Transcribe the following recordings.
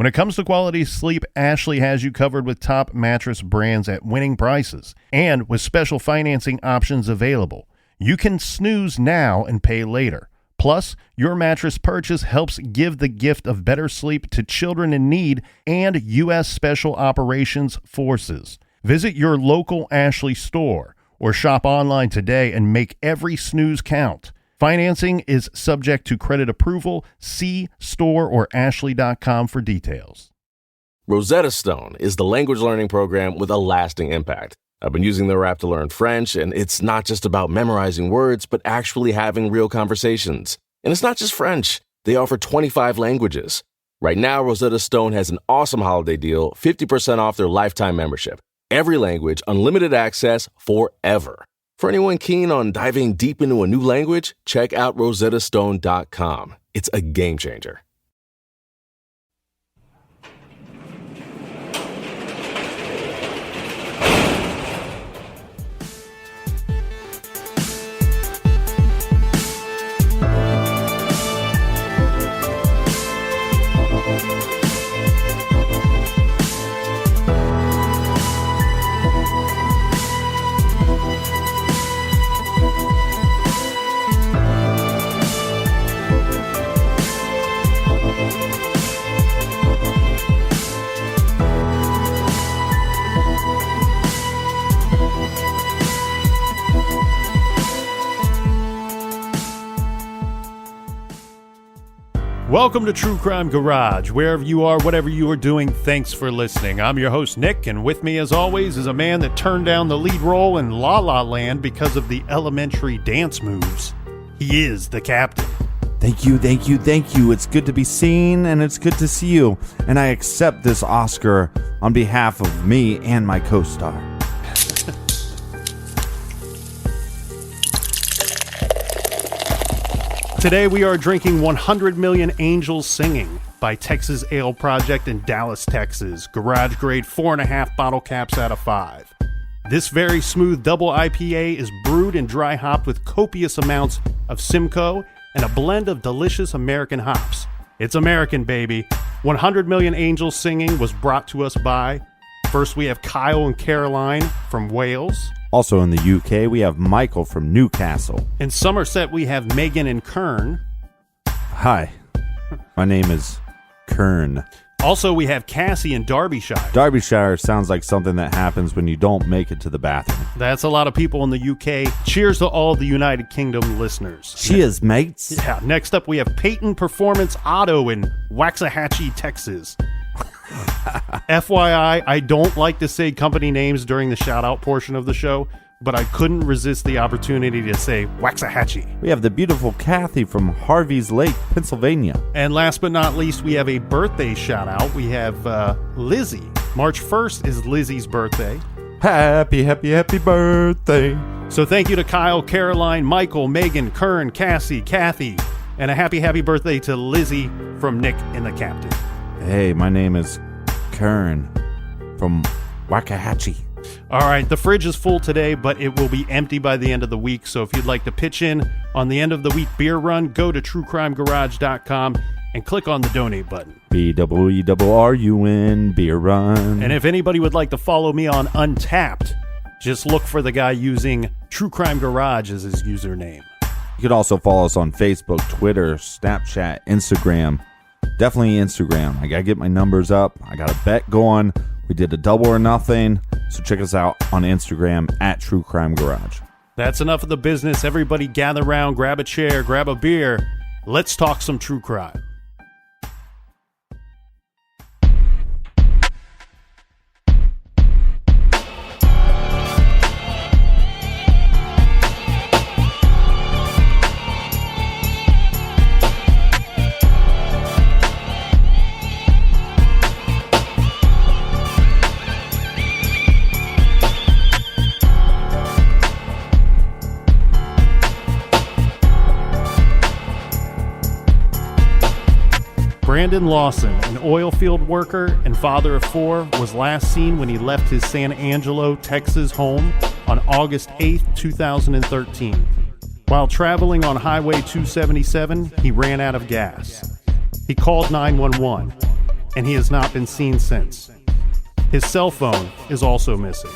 When it comes to quality sleep, Ashley has you covered with top mattress brands at winning prices and with special financing options available. You can snooze now and pay later. Plus, your mattress purchase helps give the gift of better sleep to children in need and U.S. Special Operations Forces. Visit your local Ashley store or shop online today and make every snooze count. Financing is subject to credit approval. See store or ashley.com for details. Rosetta Stone is the language learning program with a lasting impact. I've been using their app to learn French, and it's not just about memorizing words, but actually having real conversations. And it's not just French. They offer 25 languages. Right now, Rosetta Stone has an awesome holiday deal, 50% off their lifetime membership. Every language, unlimited access forever. For anyone keen on diving deep into a new language, check out rosettastone.com. It's a game changer. Welcome to True Crime Garage. Wherever you are, whatever you are doing, thanks for listening. I'm your host, Nick, and with me, as always, is a man that turned down the lead role in La La Land because of the elementary dance moves. He is the captain. Thank you. It's good to be seen, and it's good to see you. And I accept this Oscar on behalf of me and my co-star. Today we are drinking 100 Million Angels Singing by Texas Ale Project in Dallas, Texas. Garage grade 4.5 bottle caps out of 5. This very smooth double IPA is brewed and dry hopped with copious amounts of Simcoe and a blend of delicious American hops. It's American, baby. 100 Million Angels Singing was brought to us by, first we have Kyle and Caroline from Wales. Also in the UK, we have Michael from Newcastle. In Somerset, we have Megan and Kern. Hi, my name is Kern. Also, we have Cassie in Derbyshire. Derbyshire sounds like something that happens when you don't make it to the bathroom. That's a lot of people in the UK. Cheers to all the United Kingdom listeners. Cheers, mates. Yeah. Next up, we have Peyton Performance Auto in Waxahachie, Texas. FYI, I don't like to say company names during the shout-out portion of the show, but I couldn't resist the opportunity to say Waxahachie. We have the beautiful Kathy from Harvey's Lake, Pennsylvania. And last but not least, we have a birthday shout-out. We have Lizzie. March 1st is Lizzie's birthday. Happy birthday. So thank you to Kyle, Caroline, Michael, Megan, Kern, Cassie, Kathy, and a happy birthday to Lizzie from Nick and the Captain. Hey, my name is Kern from Waxahachie. All right, the fridge is full today, but it will be empty by the end of the week. So if you'd like to pitch in on the end of the week beer run, go to truecrimegarage.com and click on the donate button. BWERRUN, beer run. And if anybody would like to follow me on Untapped, just look for the guy using True Crime Garage as his username. You can also follow us on Facebook, Twitter, Snapchat, Instagram. Definitely Instagram. I gotta get my numbers up. I got a bet going. We did a double or nothing. So check us out on Instagram at True Crime Garage. That's enough of the business. Everybody gather around, grab a chair, grab a beer. Let's talk some true crime. Brandon Lawson, an oil field worker and father of 4, was last seen when he left his San Angelo, Texas home on August 8, 2013. While traveling on Highway 277, he ran out of gas. He called 911. and he has not been seen since. His cell phone is also missing.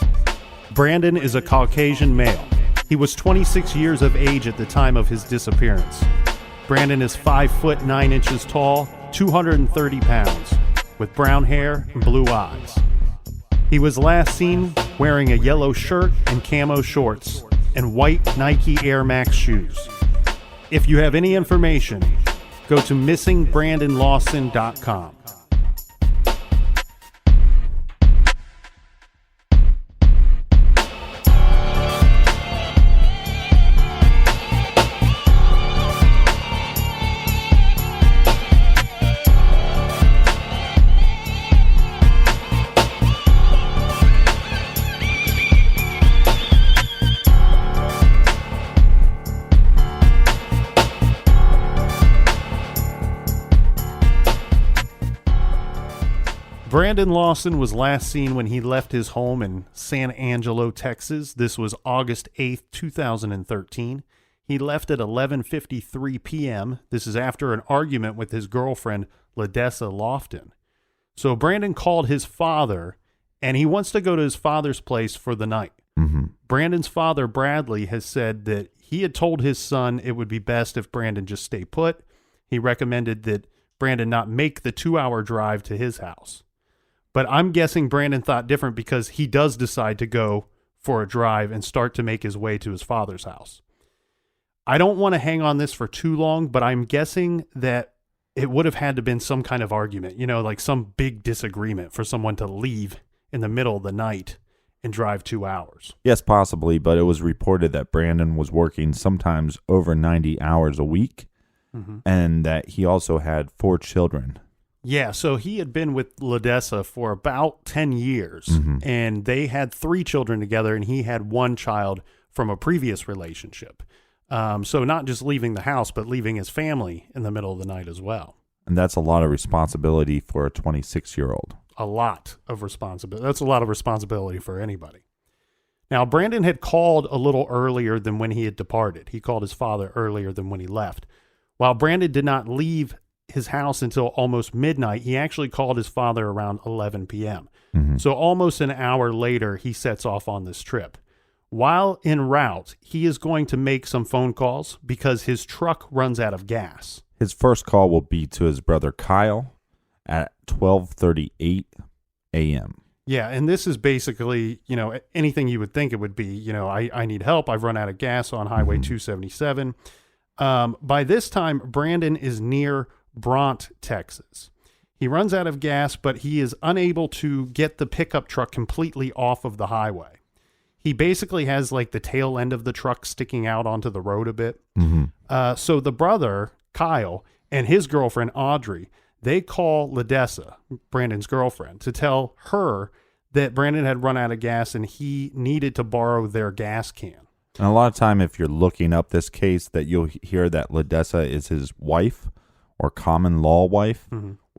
Brandon is a Caucasian male. He was 26 years of age at the time of his disappearance. Brandon is 5 foot 9 inches tall, 230 pounds, with brown hair and blue eyes. He was last seen wearing a yellow shirt and camo shorts and white Nike Air Max shoes. If you have any information, go to missingbrandonlawson.com. Brandon Lawson was last seen when he left his home in San Angelo, Texas. This was August 8th, 2013. He left at 11:53 p.m. This is after an argument with his girlfriend, Ladessa Lofton. So Brandon called his father, and he wants to go to his father's place for the night. Brandon's father, Bradley, has said that he had told his son it would be best if Brandon just stay put. He recommended that Brandon not make the 2-hour drive to his house. But I'm guessing Brandon thought different because he does decide to go for a drive and start to make his way to his father's house. I don't want to hang on this for too long, but I'm guessing that it would have had to been some kind of argument, like some big disagreement for someone to leave in the middle of the night and drive 2 hours. Yes, possibly, but it was reported that Brandon was working sometimes over 90 hours a week, and that he also had 4 children. Yeah, so he had been with Ladessa for about 10 years, and they had 3 children together, and he had 1 child from a previous relationship. So not just leaving the house, but leaving his family in the middle of the night as well. And that's a lot of responsibility for a 26-year-old. A lot of responsibility. That's a lot of responsibility for anybody. Now, Brandon had called a little earlier than when he had departed. He called his father earlier than when he left. While Brandon did not leave his house until almost midnight, he actually called his father around 11 p.m. So almost an hour later, he sets off on this trip. While en route, he is going to make some phone calls because his truck runs out of gas. His first call will be to his brother Kyle at 12:38 a.m. Yeah, and this is basically, anything you would think it would be. I need help. I've run out of gas on Highway 277. By this time, Brandon is near Bronte, Texas. He runs out of gas, but he is unable to get the pickup truck completely off of the highway. He basically has like the tail end of the truck sticking out onto the road a bit. So the brother, Kyle, and his girlfriend, Audrey, they call Ladessa, Brandon's girlfriend, to tell her that Brandon had run out of gas and he needed to borrow their gas can. And a lot of time, if you're looking up this case, that you'll hear that Ladessa is his wife or common law wife.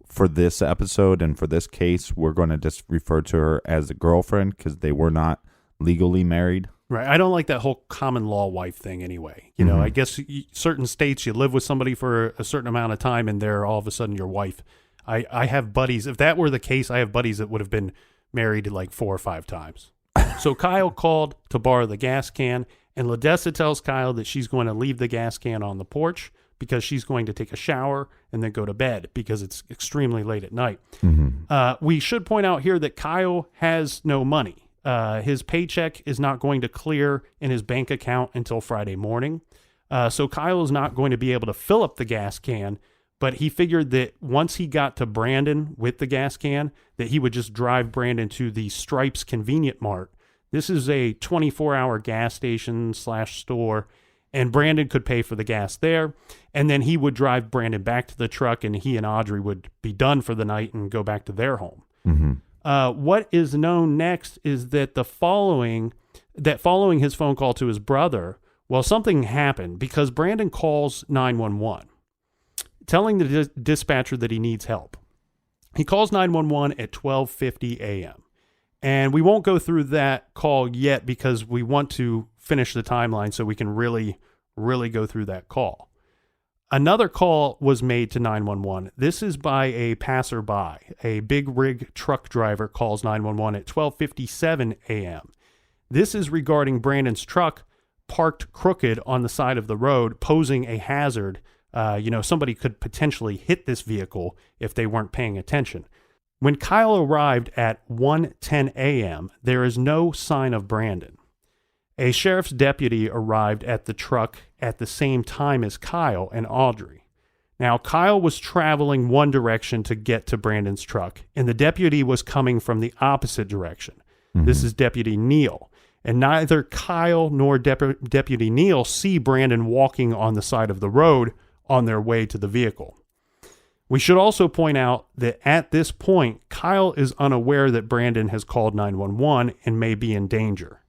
For this episode and for this case, we're going to just refer to her as a girlfriend because they were not legally married. Right. I don't like that whole common law wife thing anyway. I guess certain states you live with somebody for a certain amount of time and they're all of a sudden your wife. I have buddies. If that were the case, I have buddies that would have been married like 4 or 5 times. So Kyle called to borrow the gas can, and Ladessa tells Kyle that she's going to leave the gas can on the porch because she's going to take a shower and then go to bed because it's extremely late at night. We should point out here that Kyle has no money. His paycheck is not going to clear in his bank account until Friday morning. So Kyle is not going to be able to fill up the gas can, but he figured that once he got to Brandon with the gas can, that he would just drive Brandon to the Stripes Convenient Mart. This is a 24-hour gas station / store, and Brandon could pay for the gas there, and then he would drive Brandon back to the truck, and he and Audrey would be done for the night and go back to their home. What is known next is that following his phone call to his brother, something happened because Brandon calls 911, telling the dispatcher that he needs help. He calls 911 at 12:50 a.m. And we won't go through that call yet because we want to finish the timeline so we can really, really go through that call. Another call was made to 911. This is by a passerby. A big rig truck driver calls 911 at 12:57 a.m. This is regarding Brandon's truck parked crooked on the side of the road, posing a hazard. Somebody could potentially hit this vehicle if they weren't paying attention. When Kyle arrived at 1:10 a.m., there is no sign of Brandon. A sheriff's deputy arrived at the truck at the same time as Kyle and Audrey. Now, Kyle was traveling one direction to get to Brandon's truck, and the deputy was coming from the opposite direction. Mm-hmm. This is Deputy Neal. And neither Kyle nor Deputy Neal see Brandon walking on the side of the road on their way to the vehicle. We should also point out that at this point, Kyle is unaware that Brandon has called 911 and may be in danger.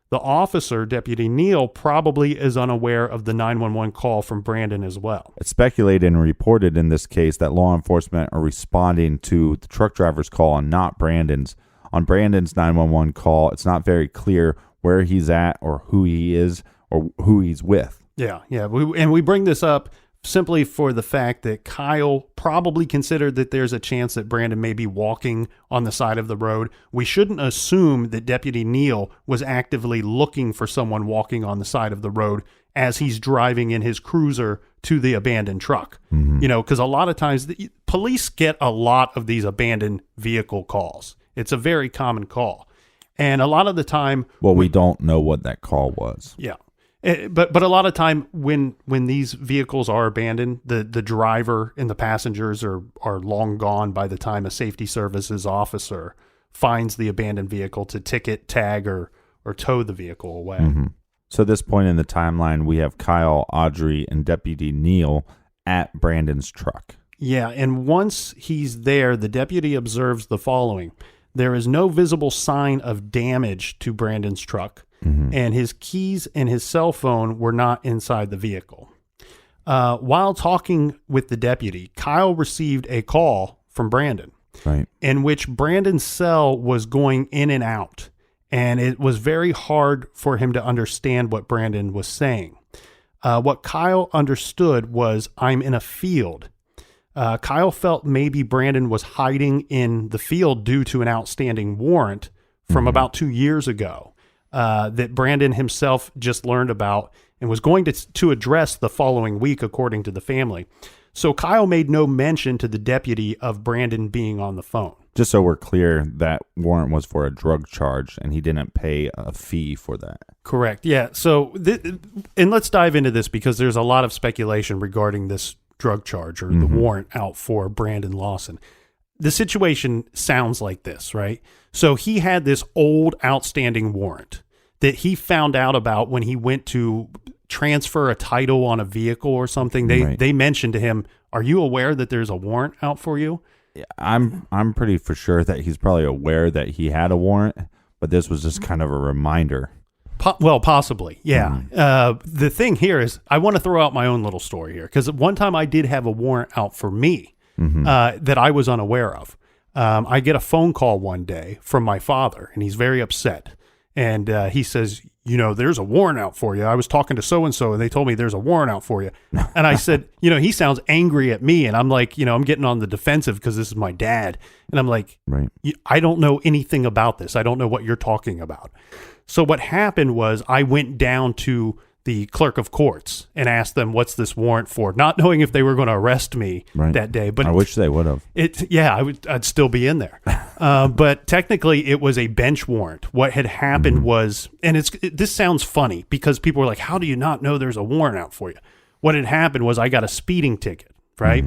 The officer, Deputy Neal, probably is unaware of the 911 call from Brandon as well. It's speculated and reported in this case that law enforcement are responding to the truck driver's call and not Brandon's. On Brandon's 911 call, it's not very clear where he's at or who he is or who he's with. Yeah. We bring this up simply for the fact that Kyle probably considered that there's a chance that Brandon may be walking on the side of the road. We shouldn't assume that Deputy Neal was actively looking for someone walking on the side of the road as he's driving in his cruiser to the abandoned truck. Mm-hmm. Because a lot of times police get a lot of these abandoned vehicle calls. It's a very common call. And a lot of the time... Well, we don't know what that call was. Yeah. But a lot of time when these vehicles are abandoned, the driver and the passengers are long gone by the time a safety services officer finds the abandoned vehicle to ticket, tag, or tow the vehicle away. Mm-hmm. So at this point in the timeline, we have Kyle, Audrey, and Deputy Neal at Brandon's truck. Yeah, and once he's there, the deputy observes the following. There is no visible sign of damage to Brandon's truck. Mm-hmm. And his keys and his cell phone were not inside the vehicle. While talking with the deputy, Kyle received a call from Brandon, right, in which Brandon's cell was going in and out, and it was very hard for him to understand what Brandon was saying. What Kyle understood was, "I'm in a field." Kyle felt maybe Brandon was hiding in the field due to an outstanding warrant from about 2 years ago. That Brandon himself just learned about and was going to address the following week, according to the family. So Kyle made no mention to the deputy of Brandon being on the phone. Just so we're clear, that warrant was for a drug charge, and he didn't pay a fee for that. Correct. Yeah. So, and let's dive into this because there's a lot of speculation regarding this drug charge or the warrant out for Brandon Lawson. The situation sounds like this, right? So he had this old outstanding warrant that he found out about when he went to transfer a title on a vehicle or something. They mentioned to him, "Are you aware that there's a warrant out for you?" Yeah, I'm pretty for sure that he's probably aware that he had a warrant, but this was just kind of a reminder. Possibly, yeah. The thing here is I want to throw out my own little story here because one time I did have a warrant out for me. That I was unaware of. I get a phone call one day from my father, and he's very upset. And he says, there's a warrant out for you. I was talking to so-and-so, and they told me there's a warrant out for you. And I said, he sounds angry at me. And I'm like, I'm getting on the defensive because this is my dad. And I'm like, right. I don't know anything about this. I don't know what you're talking about. So what happened was I went down to the clerk of courts and asked them, "What's this warrant for?" Not knowing if they were going to arrest me that day. But I wish they would have. I'd still be in there. But technically, it was a bench warrant. What had happened was, and this sounds funny because people were like, "How do you not know there's a warrant out for you?" What had happened was I got a speeding ticket, right?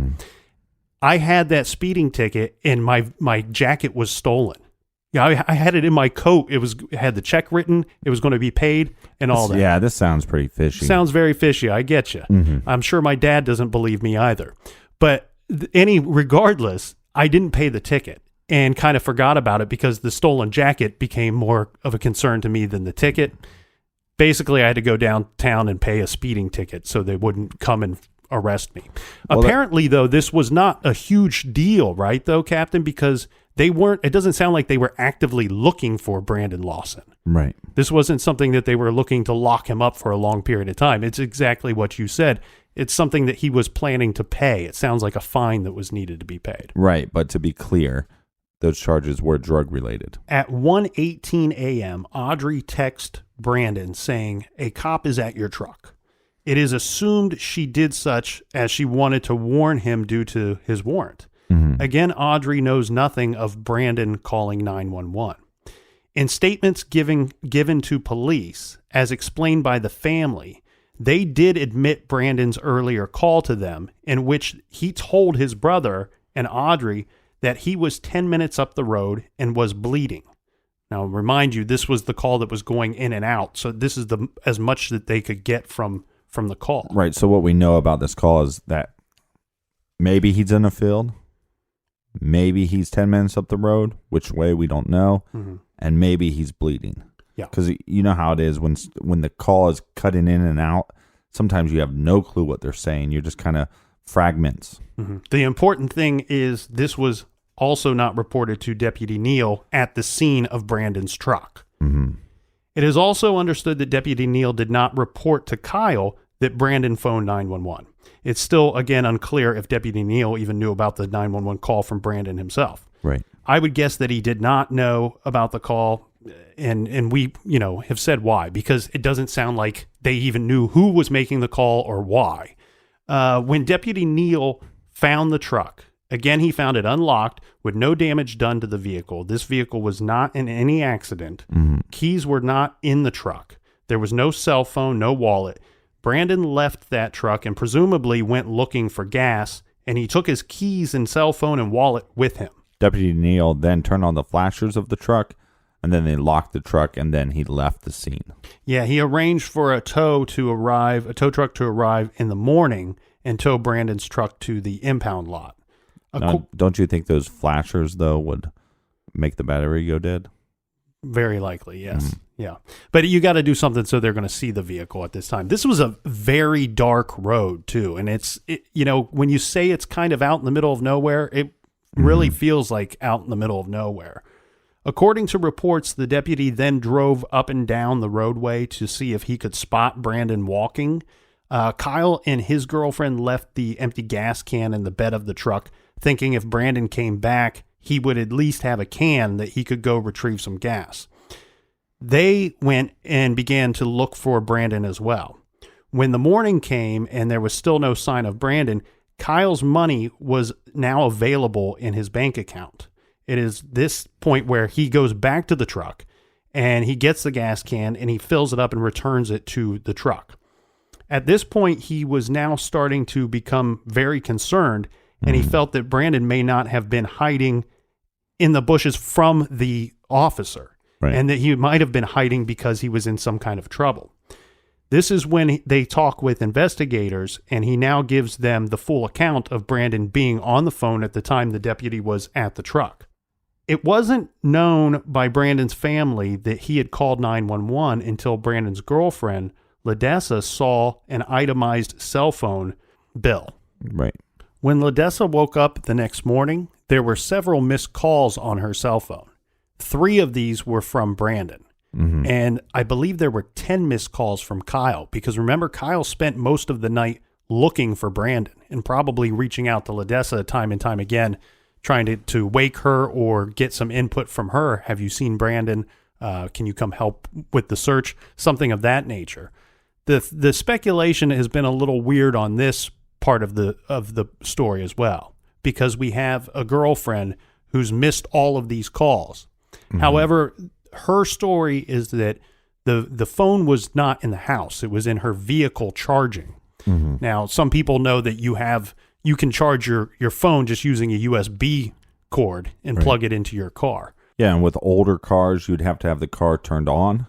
I had that speeding ticket, and my jacket was stolen. Yeah, I had it in my coat. It had the check written. It was going to be paid and all that. Yeah, this sounds pretty fishy. Sounds very fishy. I get you. I'm sure my dad doesn't believe me either. But regardless, I didn't pay the ticket and kind of forgot about it because the stolen jacket became more of a concern to me than the ticket. Basically, I had to go downtown and pay a speeding ticket so they wouldn't come and arrest me. Well, apparently, though, this was not a huge deal, right, though, Captain? Because it doesn't sound like they were actively looking for Brandon Lawson. Right. This wasn't something that they were looking to lock him up for a long period of time. It's exactly what you said. It's something that he was planning to pay. It sounds like a fine that was needed to be paid. Right, but to be clear, those charges were drug related. At 1:18 a.m., Audrey texted Brandon saying, "A cop is at your truck." It is assumed she did such as she wanted to warn him due to his warrant. Again, Audrey knows nothing of Brandon calling 911. In statements given to police, as explained by the family, they did admit Brandon's earlier call to them, in which he told his brother and Audrey that he was 10 minutes up the road and was bleeding. Now, remind you, this was the call that was going in and out, so this is as much that they could get from the call. Right, so what we know about this call is that maybe he's in a field, maybe he's 10 minutes up the road, which way we don't know, and maybe he's bleeding. Yeah. Because you know how it is when the call is cutting in and out, sometimes you have no clue what they're saying. You're just kind of fragments. The important thing is this was also not reported to Deputy Neal at the scene of Brandon's truck. It is also understood that Deputy Neal did not report to Kyle that Brandon phoned 911. It's still, again, unclear if Deputy Neal even knew about the 911 call from Brandon himself. Right. I would guess that he did not know about the call, and we, have said why, because it doesn't sound like they even knew who was making the call or why. When Deputy Neal found the truck, again, he found it unlocked with no damage done to the vehicle. This vehicle was not in any accident. Keys were not in the truck. There was no cell phone, no wallet. Brandon left that truck and presumably went looking for gas, and he took his keys and cell phone and wallet with him. Deputy Neal then turned on the flashers of the truck, and then they locked the truck, and then he left the scene. Yeah, he arranged for a tow truck to arrive in the morning and tow Brandon's truck to the impound lot. Now, don't you think those flashers, though, would make the battery go dead? Very likely, yes. Yeah. But you got to do something so they're going to see the vehicle at this time. This was a very dark road, too. And when you say it's kind of out in the middle of nowhere, it really feels like out in the middle of nowhere. According to reports, the deputy then drove up and down the roadway to see if he could spot Brandon walking. Kyle and his girlfriend left the empty gas can in the bed of the truck, thinking if Brandon came back, he would at least have a can that he could go retrieve some gas. They went and began to look for Brandon as well. When the morning came and there was still no sign of Brandon, Kyle's money was now available in his bank account. It is this point where he goes back to the truck and he gets the gas can and he fills it up and returns it to the truck. At this point, he was now starting to become very concerned, and he felt that Brandon may not have been hiding in the bushes from the officer, and that he might have been hiding because he was in some kind of trouble. This is when they talk with investigators, and he now gives them the full account of Brandon being on the phone at the time the deputy was at the truck. It wasn't known by Brandon's family that he had called 911 until Brandon's girlfriend, LaDessa, saw an itemized cell phone bill. Right. When LaDessa woke up the next morning, there were several missed calls on her cell phone. 3 of these were from Brandon. And I believe there were 10 missed calls from Kyle, because remember, Kyle spent most of the night looking for Brandon and probably reaching out to LaDessa time and time again, trying to wake her or get some input from her. Have you seen Brandon? Can you come help with the search? Something of that nature. The speculation has been a little weird on this part of the story as well, because we have a girlfriend who's missed all of these calls. However, her story is that the phone was not in the house. It was in her vehicle charging. Now, some people know that you can charge your phone just using a USB cord and plug it into your car. Yeah, and with older cars, you'd have to have the car turned on,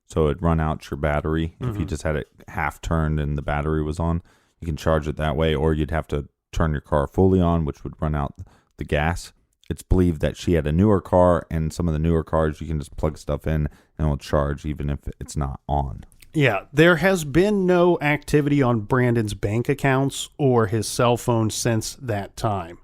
so it'd run out your battery. If you just had it half turned and the battery was on, you can charge it that way, or you'd have to turn your car fully on, which would run out the gas. It's believed that she had a newer car, and some of the newer cars, you can just plug stuff in and it'll charge even if it's not on. Yeah, there has been no activity on Brandon's bank accounts or his cell phone since that time.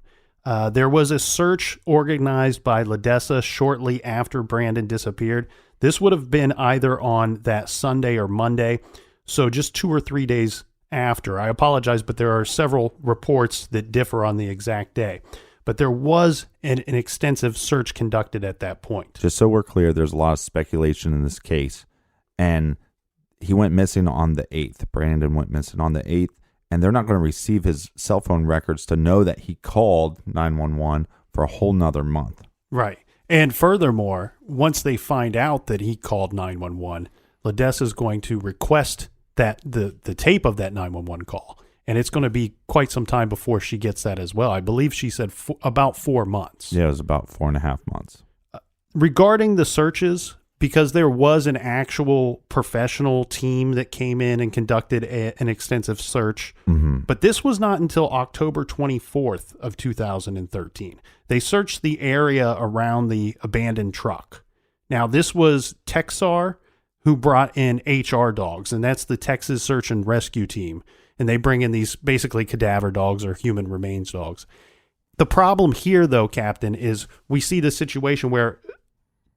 There was a search organized by LaDessa shortly after Brandon disappeared. This would have been either on that Sunday or Monday, so just 2 or 3 days after. I apologize, but there are several reports that differ on the exact day. But there was an extensive search conducted at that point. Just so we're clear, there's a lot of speculation in this case. And he went missing on the 8th. Brandon went missing on the 8th. And they're not going to receive his cell phone records to know that he called 911 for a whole nother month. Right. And furthermore, once they find out that he called 911, LaDessa is going to request that the tape of that 911 call. And it's going to be quite some time before she gets that as well. I believe she said about 4 months. Yeah, it was about 4.5 months. Regarding the searches, because there was an actual professional team that came in and conducted an extensive search, but this was not until October 24th of 2013. They searched the area around the abandoned truck. Now, this was Texar, who brought in HR dogs, and that's the Texas Search and Rescue Team. And they bring in these basically cadaver dogs or human remains dogs. The problem here, though, Captain, is we see the situation where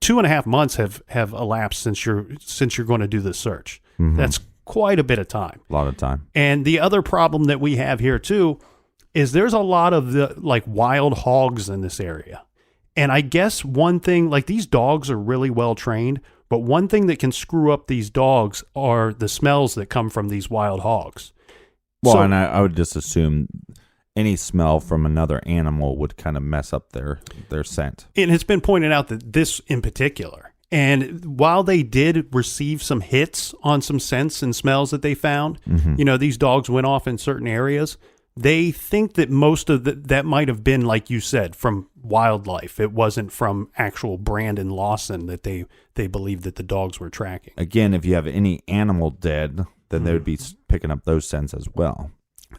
2.5 months have elapsed since you're going to do the search. That's quite a bit of time. A lot of time. And the other problem that we have here too is there's a lot of the wild hogs in this area. And I guess one thing, these dogs are really well trained, but one thing that can screw up these dogs are the smells that come from these wild hogs. Well, and I would just assume any smell from another animal would kind of mess up their scent. And it's been pointed out that this in particular. And while they did receive some hits on some scents and smells that they found, these dogs went off in certain areas. They think that most of that might have been, like you said, from wildlife. It wasn't from actual Brandon Lawson that they believed that the dogs were tracking. Again, if you have any animal dead, then they would be picking up those scents as well.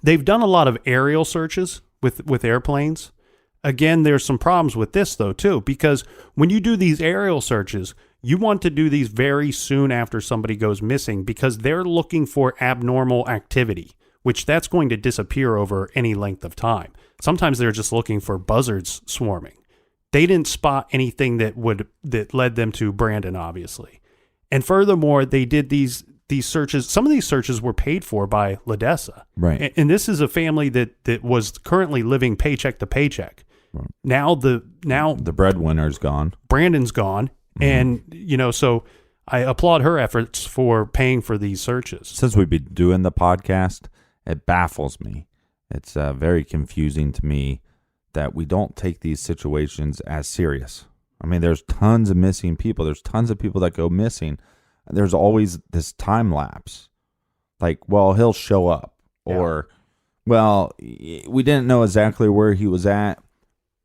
They've done a lot of aerial searches with airplanes. Again, there's some problems with this, though, too, because when you do these aerial searches, you want to do these very soon after somebody goes missing because they're looking for abnormal activity, which that's going to disappear over any length of time. Sometimes they're just looking for buzzards swarming. They didn't spot anything that led them to Brandon, obviously. And furthermore, they did these searches. Some of these searches were paid for by LaDessa. Right. And this is a family that was currently living paycheck to paycheck. Right. Now the breadwinner's gone. Brandon's gone. And, so I applaud her efforts for paying for these searches. Since we've been doing the podcast, it baffles me. It's very confusing to me that we don't take these situations as serious. I mean, there's tons of missing people. There's tons of people that go missing. There's always this time lapse. He'll show up. Or, we didn't know exactly where he was at,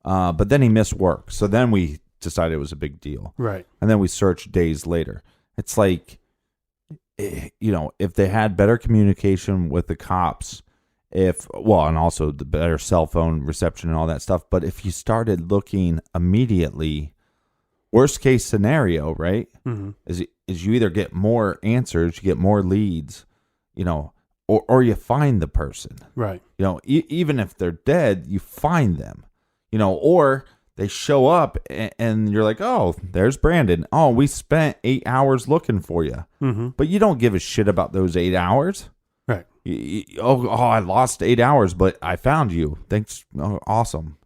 but then he missed work. So then we decided it was a big deal. Right. And then we searched days later. It's if they had better communication with the cops, and also the better cell phone reception and all that stuff, but if you started looking immediately, worst case scenario, right, is you either get more answers, you get more leads, or you find the person. Right. Even if they're dead, you find them, or they show up and you're like, oh, there's Brandon. Oh, we spent 8 hours looking for you. But you don't give a shit about those 8 hours. Right. I lost 8 hours, but I found you. Thanks. Oh, awesome.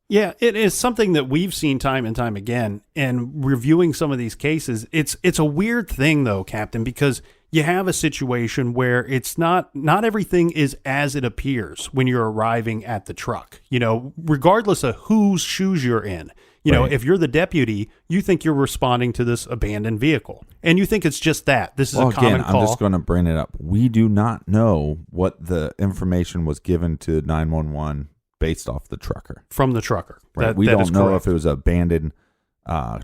Yeah, it is something that we've seen time and time again. And reviewing some of these cases, it's a weird thing, though, Captain, because you have a situation where it's not everything is as it appears when you're arriving at the truck, regardless of whose shoes you're in. Right. If you're the deputy, you think you're responding to this abandoned vehicle and you think it's just that. This is a common call. I'm just going to bring it up. We do not know what the information was given to 911 based off the trucker. From the trucker. Right. We don't know if it was an abandoned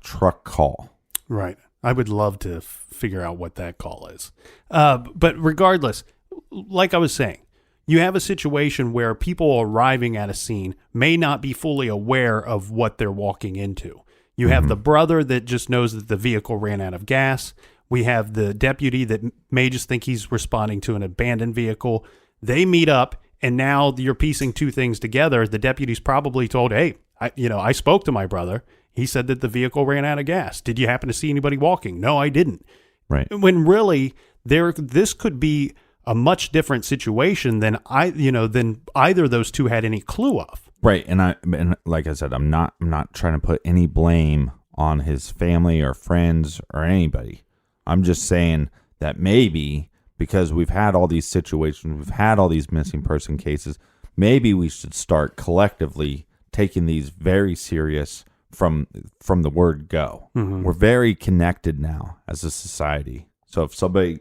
truck call. Right. I would love to figure out what that call is. But regardless, like I was saying, you have a situation where people arriving at a scene may not be fully aware of what they're walking into. You have the brother that just knows that the vehicle ran out of gas. We have the deputy that may just think he's responding to an abandoned vehicle. They meet up, and now you're piecing two things together. The deputy's probably told, hey, I spoke to my brother. He said that the vehicle ran out of gas. Did you happen to see anybody walking? No, I didn't. Right. When really, this could be a much different situation than than either of those two had any clue of. Right. And like I said, I'm not trying to put any blame on his family or friends or anybody. I'm just saying that maybe because we've had all these situations, we've had all these missing person cases, maybe we should start collectively taking these very serious from the word go. Mm-hmm. We're very connected now as a society. So if somebody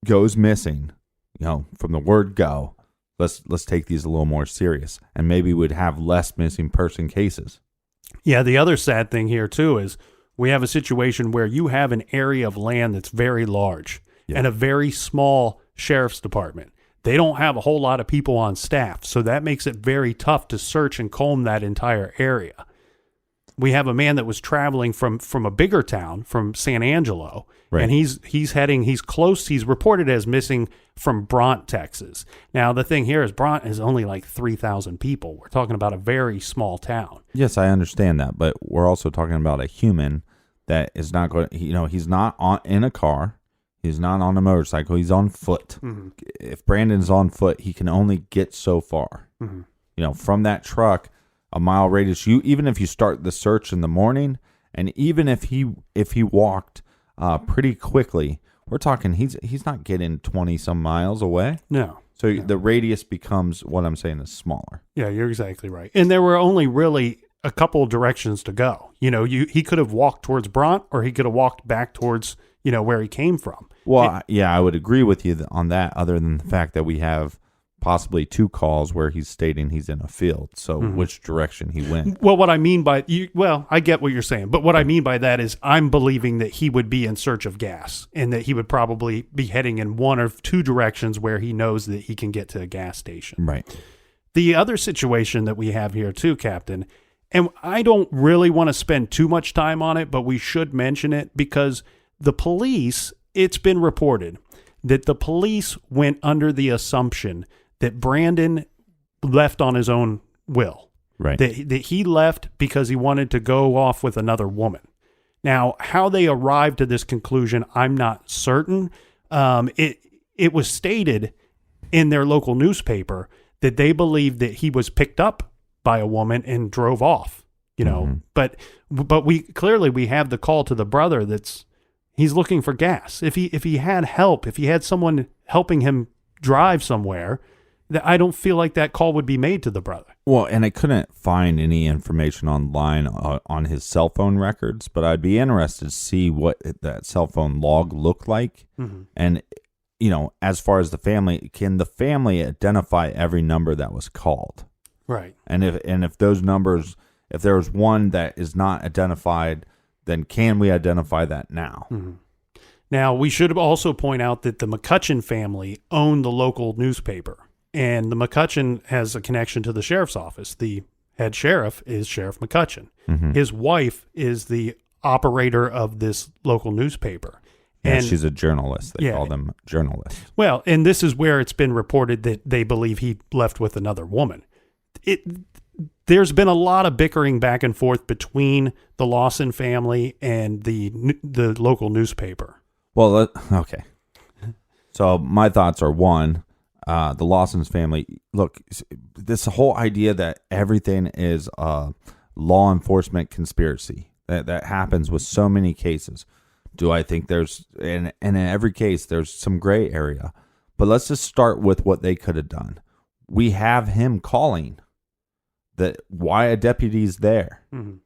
goes missing, from the word go, let's take these a little more serious, and maybe we'd have less missing person cases. Yeah, the other sad thing here too is we have a situation where you have an area of land that's very large and a very small sheriff's department. They don't have a whole lot of people on staff, so that makes it very tough to search and comb that entire area. We have a man that was traveling from a bigger town, from San Angelo, right. And he's reported as missing from Bronte, Texas. Now, the thing here is Bronte is only like 3,000 people. We're talking about a very small town. Yes, I understand that, but we're also talking about a human that is not going, he's not in a car. He's not on a motorcycle. He's on foot. Mm-hmm. If Brandon's on foot, he can only get so far. Mm-hmm. From that truck, a mile radius. Even if you start the search in the morning, and even if he walked pretty quickly, we're talking he's not getting 20 some miles away. No. So the radius becomes, what I'm saying, is smaller. Yeah, you're exactly right. And there were only really a couple directions to go. He could have walked towards Bronte, or he could have walked back towards where he came from. Well, I would agree with you on that, other than the fact that we have possibly 2 calls where he's stating he's in a field. So which direction he went? Well, what I mean by I get what you're saying, but what I mean by that is I'm believing that he would be in search of gas, and that he would probably be heading in one or 2 directions where he knows that he can get to a gas station. Right. The other situation that we have here too, Captain, and I don't really want to spend too much time on it, but we should mention it because the police, it's been reported that the police went under the assumption that Brandon left on his own will. Right. That he left because he wanted to go off with another woman. Now, how they arrived to this conclusion, I'm not certain. It was stated in their local newspaper that they believed that he was picked up by a woman and drove off. But we have the call to the brother he's looking for gas. If he had help, if he had someone helping him drive somewhere, I don't feel like that call would be made to the brother. Well, and I couldn't find any information online on his cell phone records, but I'd be interested to see what that cell phone log looked like. Mm-hmm. And, as far as the family, can the family identify every number that was called? Right. And if those numbers, if there was one that is not identified, then can we identify that now? Mm-hmm. Now, we should also point out that the McCutcheon family owned the local newspaper, and the McCutcheon has a connection to the sheriff's office. The head sheriff is Sheriff McCutcheon. Mm-hmm. His wife is the operator of this local newspaper. Yeah, and she's a journalist. They call them journalists. Well, and this is where it's been reported that they believe he left with another woman. There's been a lot of bickering back and forth between the Lawson family and the local newspaper. Well, okay. So my thoughts are, one, the Lawson's family. Look, this whole idea that everything is a law enforcement conspiracy that happens with so many cases. Do I think there's, and in every case, there's some gray area. But let's just start with what they could have done. We have him calling. Why a deputy's there. Mm-hmm.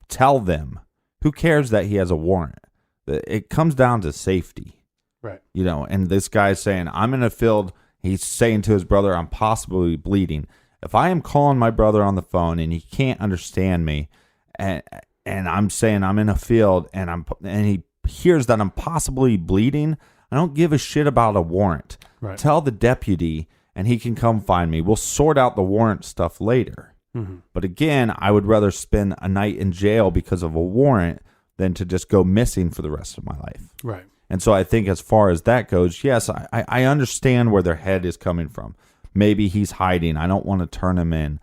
Tell them. Who cares that he has a warrant? It comes down to safety. Right. And this guy's saying, I'm in a field. He's saying to his brother, I'm possibly bleeding. If I am calling my brother on the phone and he can't understand me, and I'm saying I'm in a field and he hears that I'm possibly bleeding, I don't give a shit about a warrant. Right. Tell the deputy and he can come find me. We'll sort out the warrant stuff later. Mm-hmm. But again, I would rather spend a night in jail because of a warrant than to just go missing for the rest of my life. Right. And so I think as far as that goes, yes, I understand where their head is coming from. Maybe he's hiding. I don't want to turn him in.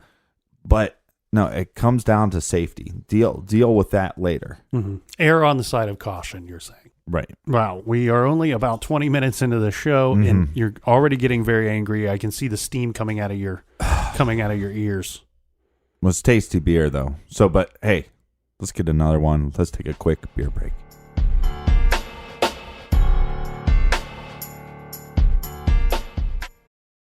But no, it comes down to safety. Deal with that later. Mm-hmm. Err on the side of caution, you're saying. Right. Wow, we are only about 20 minutes into the show, and you're already getting very angry. I can see the steam coming out of your ears. It was tasty beer, though. So, but hey, let's get another one. Let's take a quick beer break.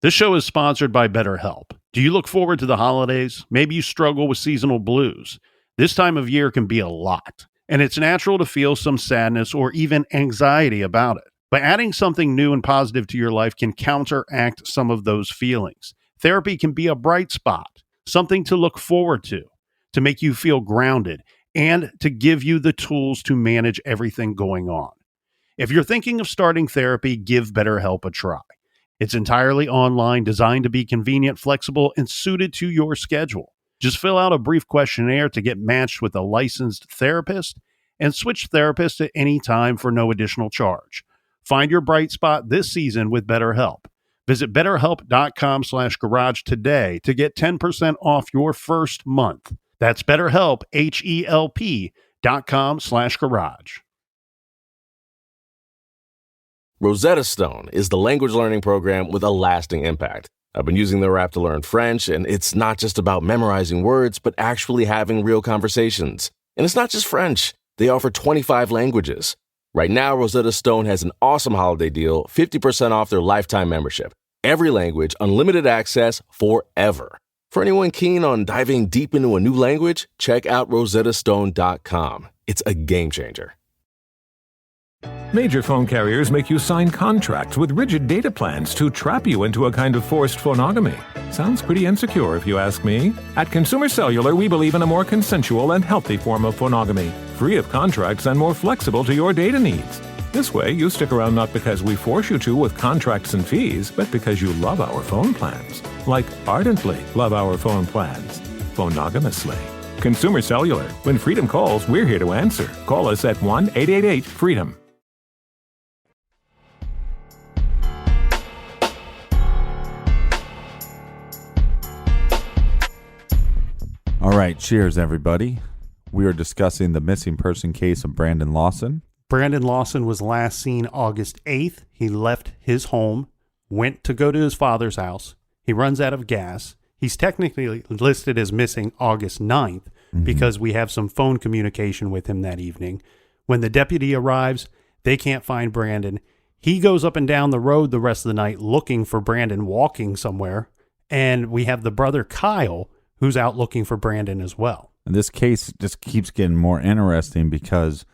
This show is sponsored by BetterHelp. Do you look forward to the holidays? Maybe you struggle with seasonal blues. This time of year can be a lot, and it's natural to feel some sadness or even anxiety about it. But adding something new and positive to your life can counteract some of those feelings. Therapy can be a bright spot, something to look forward to make you feel grounded, and to give you the tools to manage everything going on. If you're thinking of starting therapy, give BetterHelp a try. It's entirely online, designed to be convenient, flexible, and suited to your schedule. Just fill out a brief questionnaire to get matched with a licensed therapist and switch therapists at any time for no additional charge. Find your bright spot this season with BetterHelp. Visit BetterHelp.com/garage today to get 10% off your first month. That's BetterHelp, HELP.com/garage. Rosetta Stone is the language learning program with a lasting impact. I've been using their app to learn French, and it's not just about memorizing words, but actually having real conversations. And it's not just French. They offer 25 languages. Right now, Rosetta Stone has an awesome holiday deal, 50% off their lifetime membership. Every language, unlimited access forever. For anyone keen on diving deep into a new language, check out rosettastone.com. It's a game changer. Major phone carriers make you sign contracts with rigid data plans to trap you into a kind of forced phonogamy. Sounds pretty insecure if you ask me. At Consumer Cellular, we believe in a more consensual and healthy form of phonogamy, free of contracts and more flexible to your data needs. This way, you stick around not because we force you to with contracts and fees, but because you love our phone plans. Like ardently love our phone plans. Phonogamously. Consumer Cellular. When freedom calls, we're here to answer. Call us at 1-888-FREEDOM. All right, cheers, everybody. We are discussing the missing person case of Brandon Lawson. Brandon Lawson was last seen August 8th. He left his home, went to go to his father's house. He runs out of gas. He's technically listed as missing August 9th because we have some phone communication with him that evening. When the deputy arrives, they can't find Brandon. He goes up and down the road the rest of the night looking for Brandon, walking somewhere. And we have the brother Kyle, who's out looking for Brandon as well. And this case just keeps getting more interesting because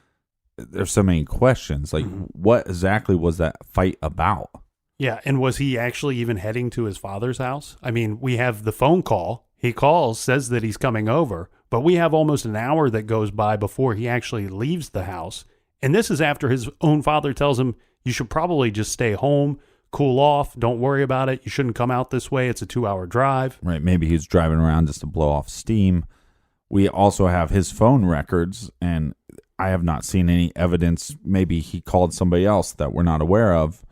there's so many questions. Like, what exactly was that fight about? Yeah, and was he actually even heading to his father's house? I mean, we have the phone call. He calls, says that he's coming over, but we have almost an hour that goes by before he actually leaves the house. And this is after his own father tells him, you should probably just stay home, cool off, don't worry about it. You shouldn't come out this way. It's a 2-hour drive. Right. Maybe he's driving around just to blow off steam. We also have his phone records, and I have not seen any evidence. Maybe he called somebody else that we're not aware of.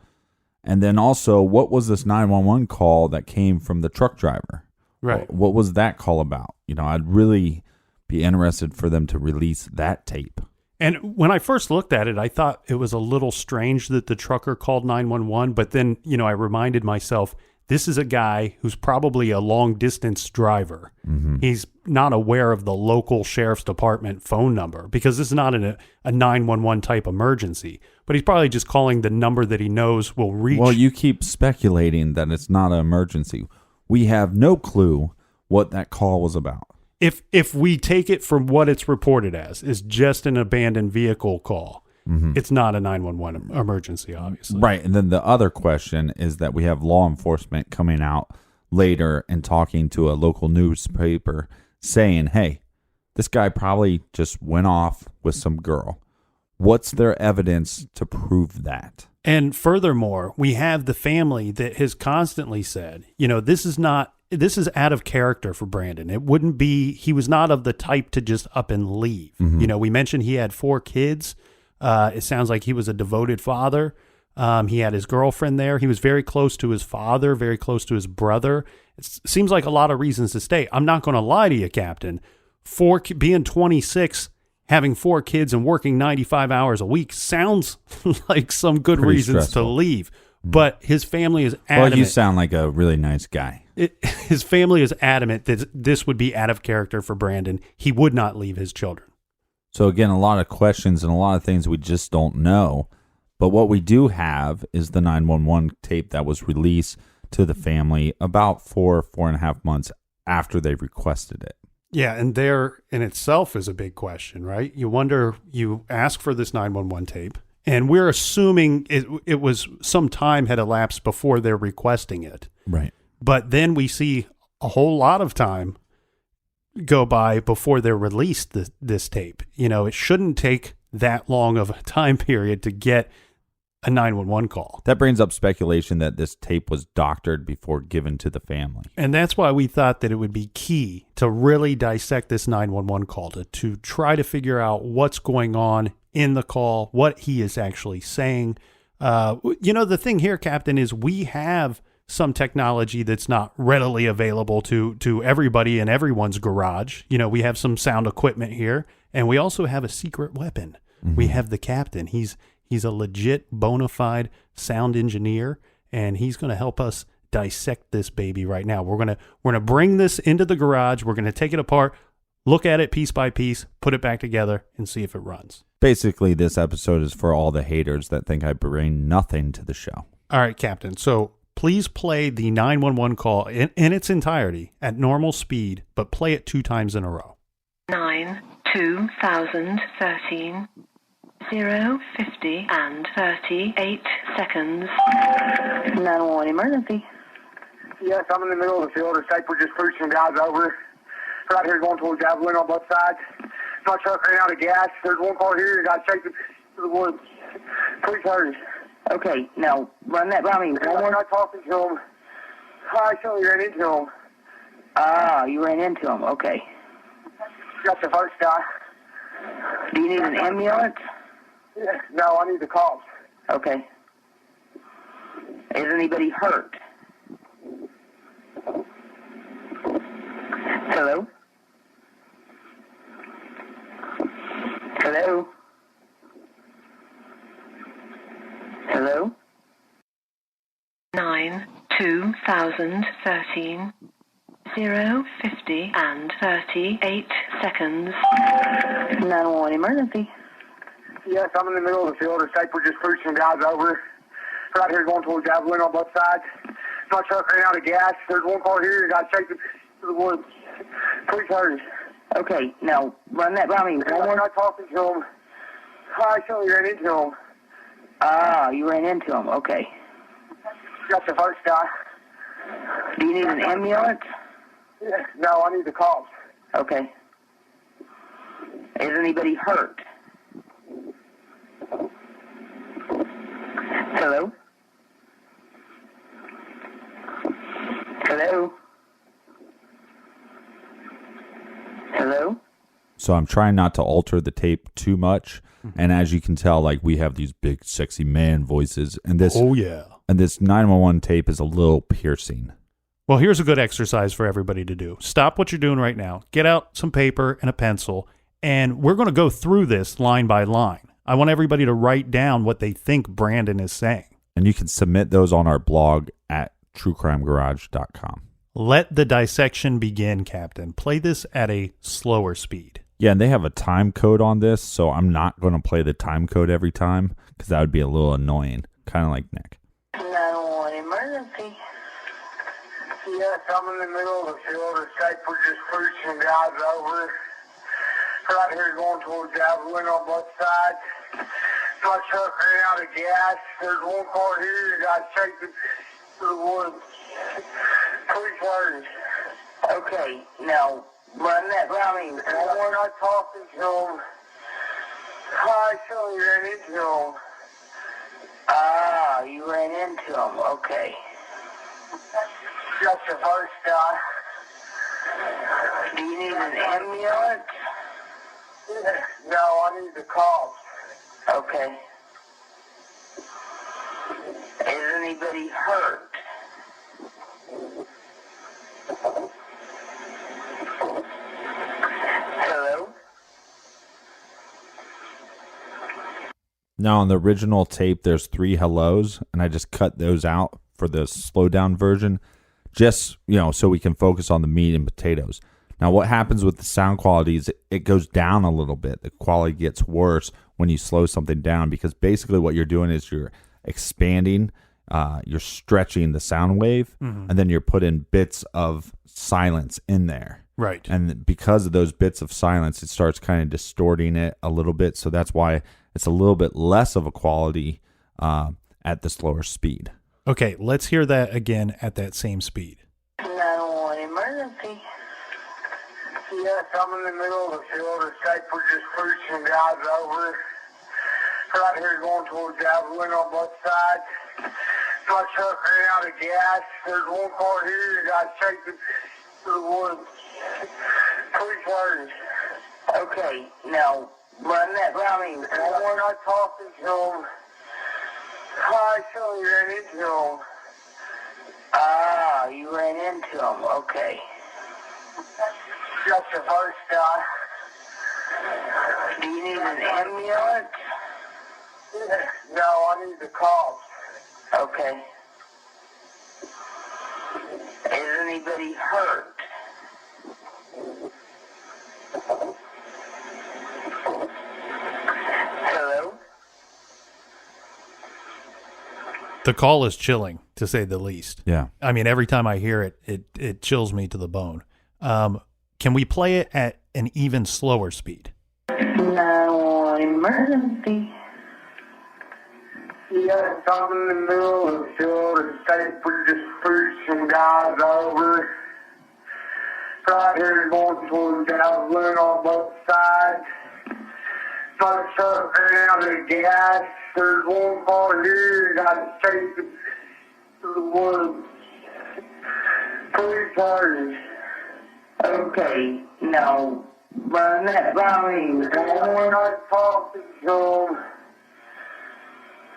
And then also, what was this 911 call that came from the truck driver? Right. What was that call about? You know, I'd really be interested for them to release that tape. And when I first looked at it, I thought it was a little strange that the trucker called 911. But then, you know, I reminded myself, this is a guy who's probably a long-distance driver. He's not aware of the local sheriff's department phone number because this is not a 911 type emergency. But he's probably just calling the number that he knows will reach. Well, you keep speculating that it's not an emergency. We have no clue what that call was about. If we take it from what it's reported as, is just an abandoned vehicle call. It's not a 911 emergency, obviously. Right. And then the other question is that we have law enforcement coming out later and talking to a local newspaper saying, hey, this guy probably just went off with some girl. What's their evidence to prove that? And furthermore, we have the family that has constantly said, you know, this is out of character for Brandon. It wouldn't be, he was not of the type to just up and leave. You know, we mentioned he had 4 kids. It sounds like he was a devoted father. He had his girlfriend there. He was very close to his father, very close to his brother. It seems like a lot of reasons to stay. I'm not going to lie to you, Captain. For being 26, having 4 kids and working 95 hours a week sounds like some good Pretty reasons stressful. to leave. But his family is adamant. Well, you sound like a really nice guy. His family is adamant that this would be out of character for Brandon. He would not leave his children. So again, a lot of questions and a lot of things we just don't know. But what we do have is the 911 tape that was released to the family about 4.5 months after they requested it. Yeah, and there in itself is a big question, right? You wonder, you ask for this 911 tape, and we're assuming it was some time had elapsed before they're requesting it. Right. But then we see a whole lot of time go by before they're released this tape. You know, it shouldn't take that long of a time period to get a 911 call. That brings up speculation that this tape was doctored before given to the family. And that's why we thought that it would be key to really dissect this 911 call, to try to figure out what's going on in the call, what he is actually saying. You know, the thing here, Captain, is we have some technology that's not readily available to everybody in everyone's garage. You know, we have some sound equipment here, and we also have a secret weapon. Mm-hmm. We have the captain. He's a legit, bona fide sound engineer, and he's going to help us dissect this baby right now. We're gonna bring this into the garage. We're going to take it apart, look at it piece by piece, put it back together, and see if it runs. Basically, this episode is for all the haters that think I bring nothing to the show. All right, Captain. So please play the 911 call in its entirety at normal speed, but play it 2 times in a row. 9/2013. 0:50 and 38 seconds. 911 emergency. Yes, I'm in the middle of the field. It's like we're just pushing some guys over. Right here going towards Javelin on both sides. My truck ran out of gas. There's one car here. Got shaken to the woods. Please hurry. Okay, now run that by me. I'm not talking to him. I actually ran into him. Ah, you ran into him. Okay. Got the first guy. Do you need an ambulance? Yeah, no, I need the cops. Okay. Is anybody hurt? Hello? Hello? Hello? 9/2013. 0:50 and 38 seconds. 911 emergency. Yes, I'm in the middle of the field. It's like we're just pushing some guys over. Right here going towards Javelin on both sides. My truck ran out of gas. There's one car here. Got shaken to the woods. Please hurry. Okay, now run that by me. I'm not talking to him. I actually ran into him. Ah, you ran into him. Okay. Got the first guy. Do you need an ambulance? Yeah, no, I need the cops. Okay. Is anybody hurt? Hello? Hello? Hello? So I'm trying not to alter the tape too much. And as you can tell, like, we have these big, sexy man voices. And this, oh, yeah. And this 911 tape is a little piercing. Well, here's a good exercise for everybody to do. Stop what you're doing right now. Get out some paper and a pencil, and we're going to go through this line by line. I want everybody to write down what they think Brandon is saying. And you can submit those on our blog at truecrimegarage.com. Let the dissection begin, Captain. Play this at a slower speed. Yeah, and they have a time code on this, so I'm not going to play the time code every time because that would be a little annoying, kind of like Nick. 911 emergency. Yes, I'm in the middle of the field. It's like we're just pushing some guys over. Right here going towards Javelin on both sides. My truck ran out of gas. There's one car here that got shaken to the woods. Please hurry. Okay, now run that by me. We're not talking to him. I actually ran into him. Ah, you ran into him. Okay. Got the first guy. Do you need an ambulance? No, I need the cops. Okay. Is anybody hurt? Hello? Now, on the original tape, there's 3 hellos, and I just cut those out for the slowdown version, just, so we can focus on the meat and potatoes. Now, what happens with the sound quality is it goes down a little bit. The quality gets worse when you slow something down, because basically what you're doing is you're expanding, you're stretching the sound wave, and then you're putting bits of silence in there. Right. And because of those bits of silence, it starts kind of distorting it a little bit. So that's why it's a little bit less of a quality at the slower speed. Okay, let's hear that again at that same speed. 911 emergency. Yes, I'm in the middle of the field. Escape was just pushing guys over. Right here going towards Javelin on both sides. My truck ran out of gas. There's one car here that got shaken to the woods. Please hurry. Okay, now run that by me. And when I talking to him, I saw you ran into him. Ah, you ran into him. Okay. That's the first guy. Do you need an ambulance? No, I need the call. Okay. Is anybody hurt? Hello? The call is chilling, to say the least. Yeah. I mean, every time I hear it, it chills me to the bone. Can we play it at an even slower speed? 911 emergency. Yes, I'm in the middle of the field. Escape was just pushing guys over. Right here going towards Javelin on both sides. My truck ran out of gas. There's one car here that got shaken to the woods. Please hurry. Okay, now run that by me. When I talk to him,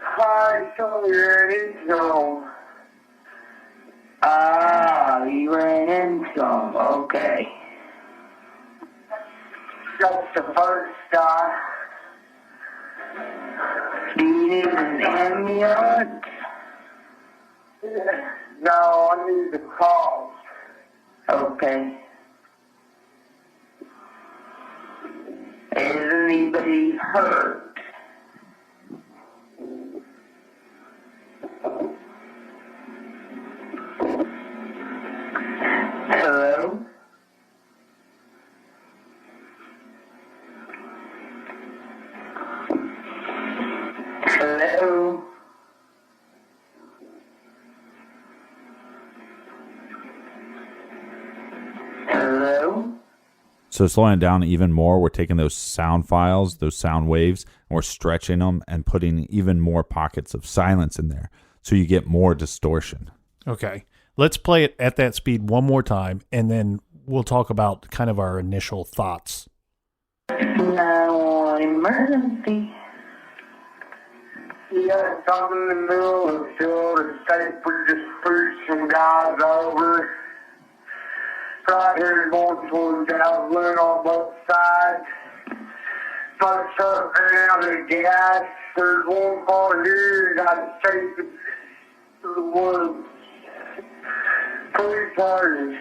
I saw you ran into him. Ah, you ran into him. Okay. That's the first guy. Do you need an ambulance? No, I need the call. Okay. Is anybody hurt? Hello? Hello? Hello? So slowing it down even more, we're taking those sound files, those sound waves, and we're stretching them and putting even more pockets of silence in there, so you get more distortion. Okay. Let's play it at that speed one more time, and then we'll talk about kind of our initial thoughts. 911 emergency. Yes, I'm in the middle of the field. Escape was just pushing guys over. Right here going towards Javelin on both sides. My truck ran out of gas. There's one car here that got shaken to the woods. Please hurry.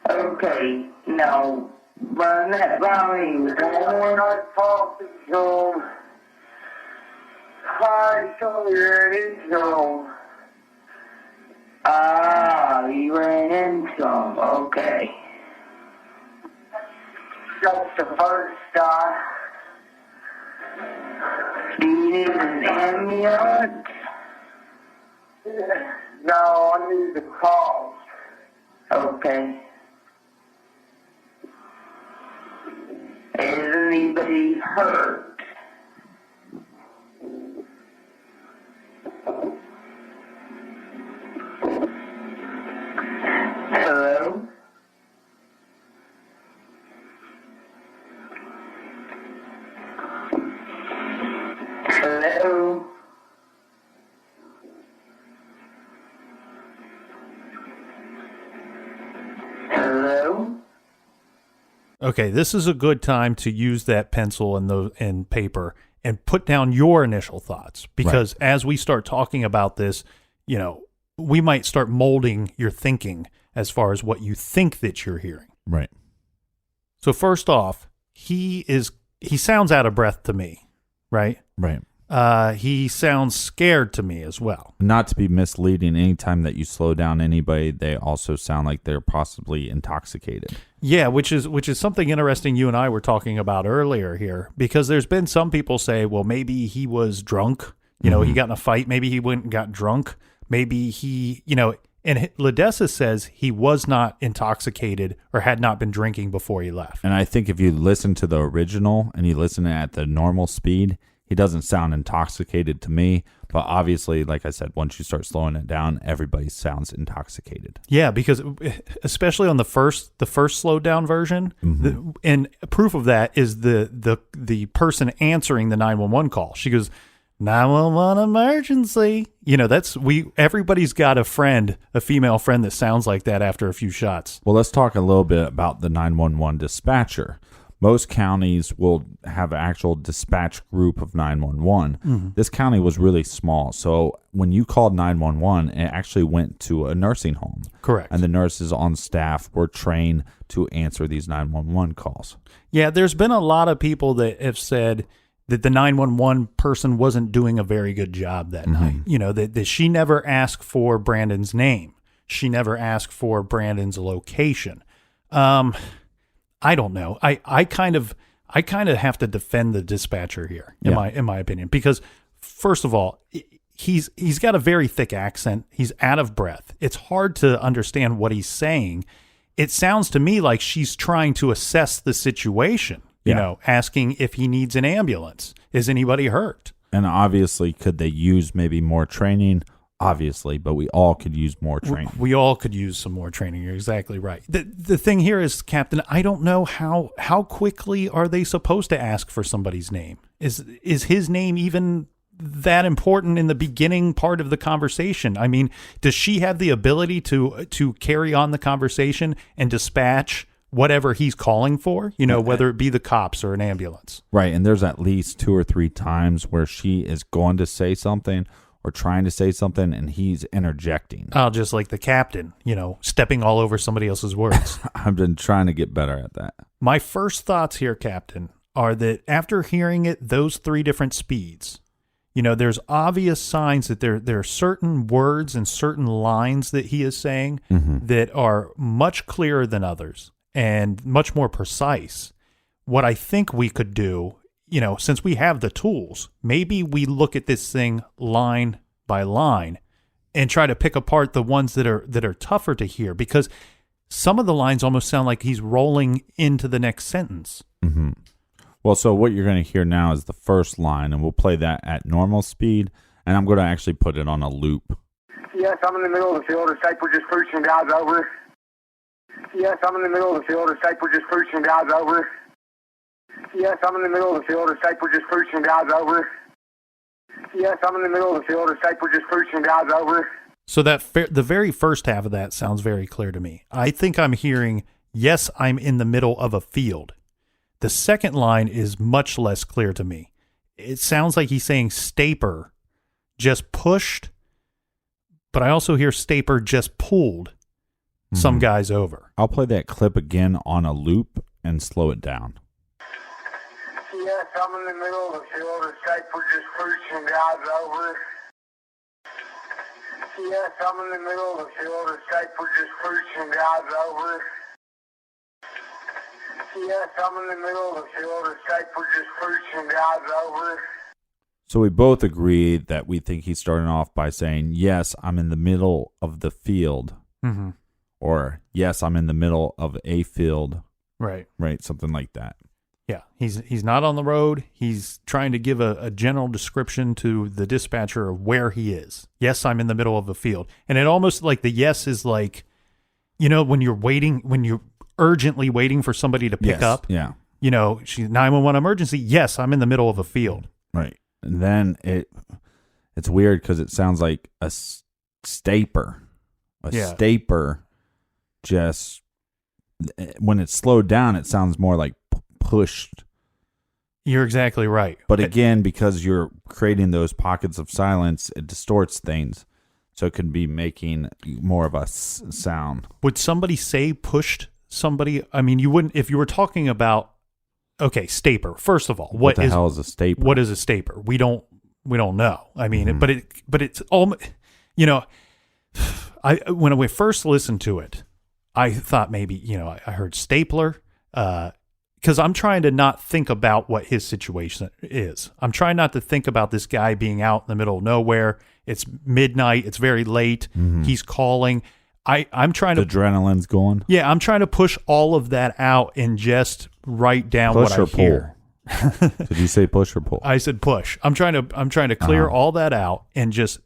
Okay, now run that by me. When I talk to him, I saw you ran into him. Ah, you ran into him. Okay. That's the first guy. Do you need an ambulance? No, I need the call. Okay. Is anybody hurt? Hello? Hello? Hello? okay, this is a good time to use that pencil and paper and put down your initial thoughts, because as we start talking about this, we might start molding your thinking as far as what you think that you're hearing. Right. So first off, he sounds out of breath to me, right? Right. He sounds scared to me as well. Not to be misleading, anytime that you slow down anybody, they also sound like they're possibly intoxicated. Yeah, which is something interesting you and I were talking about earlier here, because there's been some people say, well, maybe he was drunk. He got in a fight. Maybe he went and got drunk. Maybe he, and Ledessa says he was not intoxicated or had not been drinking before he left. And I think if you listen to the original and you listen at the normal speed, he doesn't sound intoxicated to me. But obviously, like I said, once you start slowing it down, everybody sounds intoxicated. Yeah, because especially on the first slowed down version, and proof of that is the person answering the 911 call. She goes, 911 emergency. Everybody's got a female friend that sounds like that after a few shots. Well, let's talk a little bit about the 911 dispatcher. Most counties will have an actual dispatch group of 911. This county was really small. So when you called 911, it actually went to a nursing home. Correct. And the nurses on staff were trained to answer these 911 calls. Yeah, there's been a lot of people that have said that the 911 person wasn't doing a very good job that night. That she never asked for Brandon's name. She never asked for Brandon's location. I don't know. I kind of have to defend the dispatcher here in my opinion, because first of all, he's got a very thick accent. He's out of breath. It's hard to understand what he's saying. It sounds to me like she's trying to assess the situation, asking if he needs an ambulance. Is anybody hurt? And obviously, could they use maybe more training? Obviously, but we all could use more training. We all could use some more training. You're exactly right. The thing here is, Captain, I don't know how quickly are they supposed to ask for somebody's name? Is his name even that important in the beginning part of the conversation? I mean, does she have the ability to carry on the conversation and dispatch whatever he's calling for, whether it be the cops or an ambulance? Right, and there's at least 2 or 3 times where she is going to say something or trying to say something, and he's interjecting. Oh, just like the captain, stepping all over somebody else's words. I've been trying to get better at that. My first thoughts here, Captain, are that after hearing it, those 3 different speeds, there's obvious signs that there are certain words and certain lines that he is saying that are much clearer than others and much more precise. What I think we could do, since we have the tools, maybe we look at this thing line by line and try to pick apart the ones that are tougher to hear, because some of the lines almost sound like he's rolling into the next sentence. Well, so what you're going to hear now is the first line, and we'll play that at normal speed, and I'm going to actually put it on a loop. Yes, I'm in the middle of the field. The Saper just pushing guys over. Yes, I'm in the middle of the field. The Saper just pushing guys over. Yes, I'm in the middle of the field. The Saper just pushing guys over. Yes, I'm in the middle of the field. The Saper just pushing guys over. So the very first half of that sounds very clear to me. I think I'm hearing, yes, I'm in the middle of a field. The second line is much less clear to me. It sounds like he's saying Staper just pushed, but I also hear Staper just pulled some guys over. I'll play that clip again on a loop and slow it down. Yes, I'm in the middle of the field. The Saper just pushing guys over. Yes, I'm in the middle of the field. The Saper just pushing guys over. Yes, I'm in the middle of the field. The Saper just pushing guys over. So we both agree that we think he's starting off by saying, yes, I'm in the middle of the field. Or, yes, I'm in the middle of a field. Right. Right, something like that. Yeah, he's not on the road. He's trying to give a general description to the dispatcher of where he is. Yes, I'm in the middle of a field. And it almost like the yes is like, when you're urgently waiting for somebody to pick up. Yeah. She's 911 emergency. Yes, I'm in the middle of a field. Right. And then it's weird because it sounds like a staper. A staper just when it's slowed down, it sounds more like pushed. You're exactly right. But again, because you're creating those pockets of silence, it distorts things. So it could be making more of a sound. Would somebody say pushed somebody? I mean, you wouldn't, if you were talking about, okay, staper. First of all, what the hell is a staper? What is a staper? We don't know. I mean, but it's all, you know, when we first listened to it, I thought maybe, you know, I heard stapler, because I'm trying to not think about what his situation is. I'm trying not to think about this guy being out in the middle of nowhere. It's midnight. It's very late. He's calling. I'm trying to... The adrenaline's going? Yeah, I'm trying to push all of that out and just write down what I hear. Did you say push or pull? I said push. I'm trying to clear all that out and just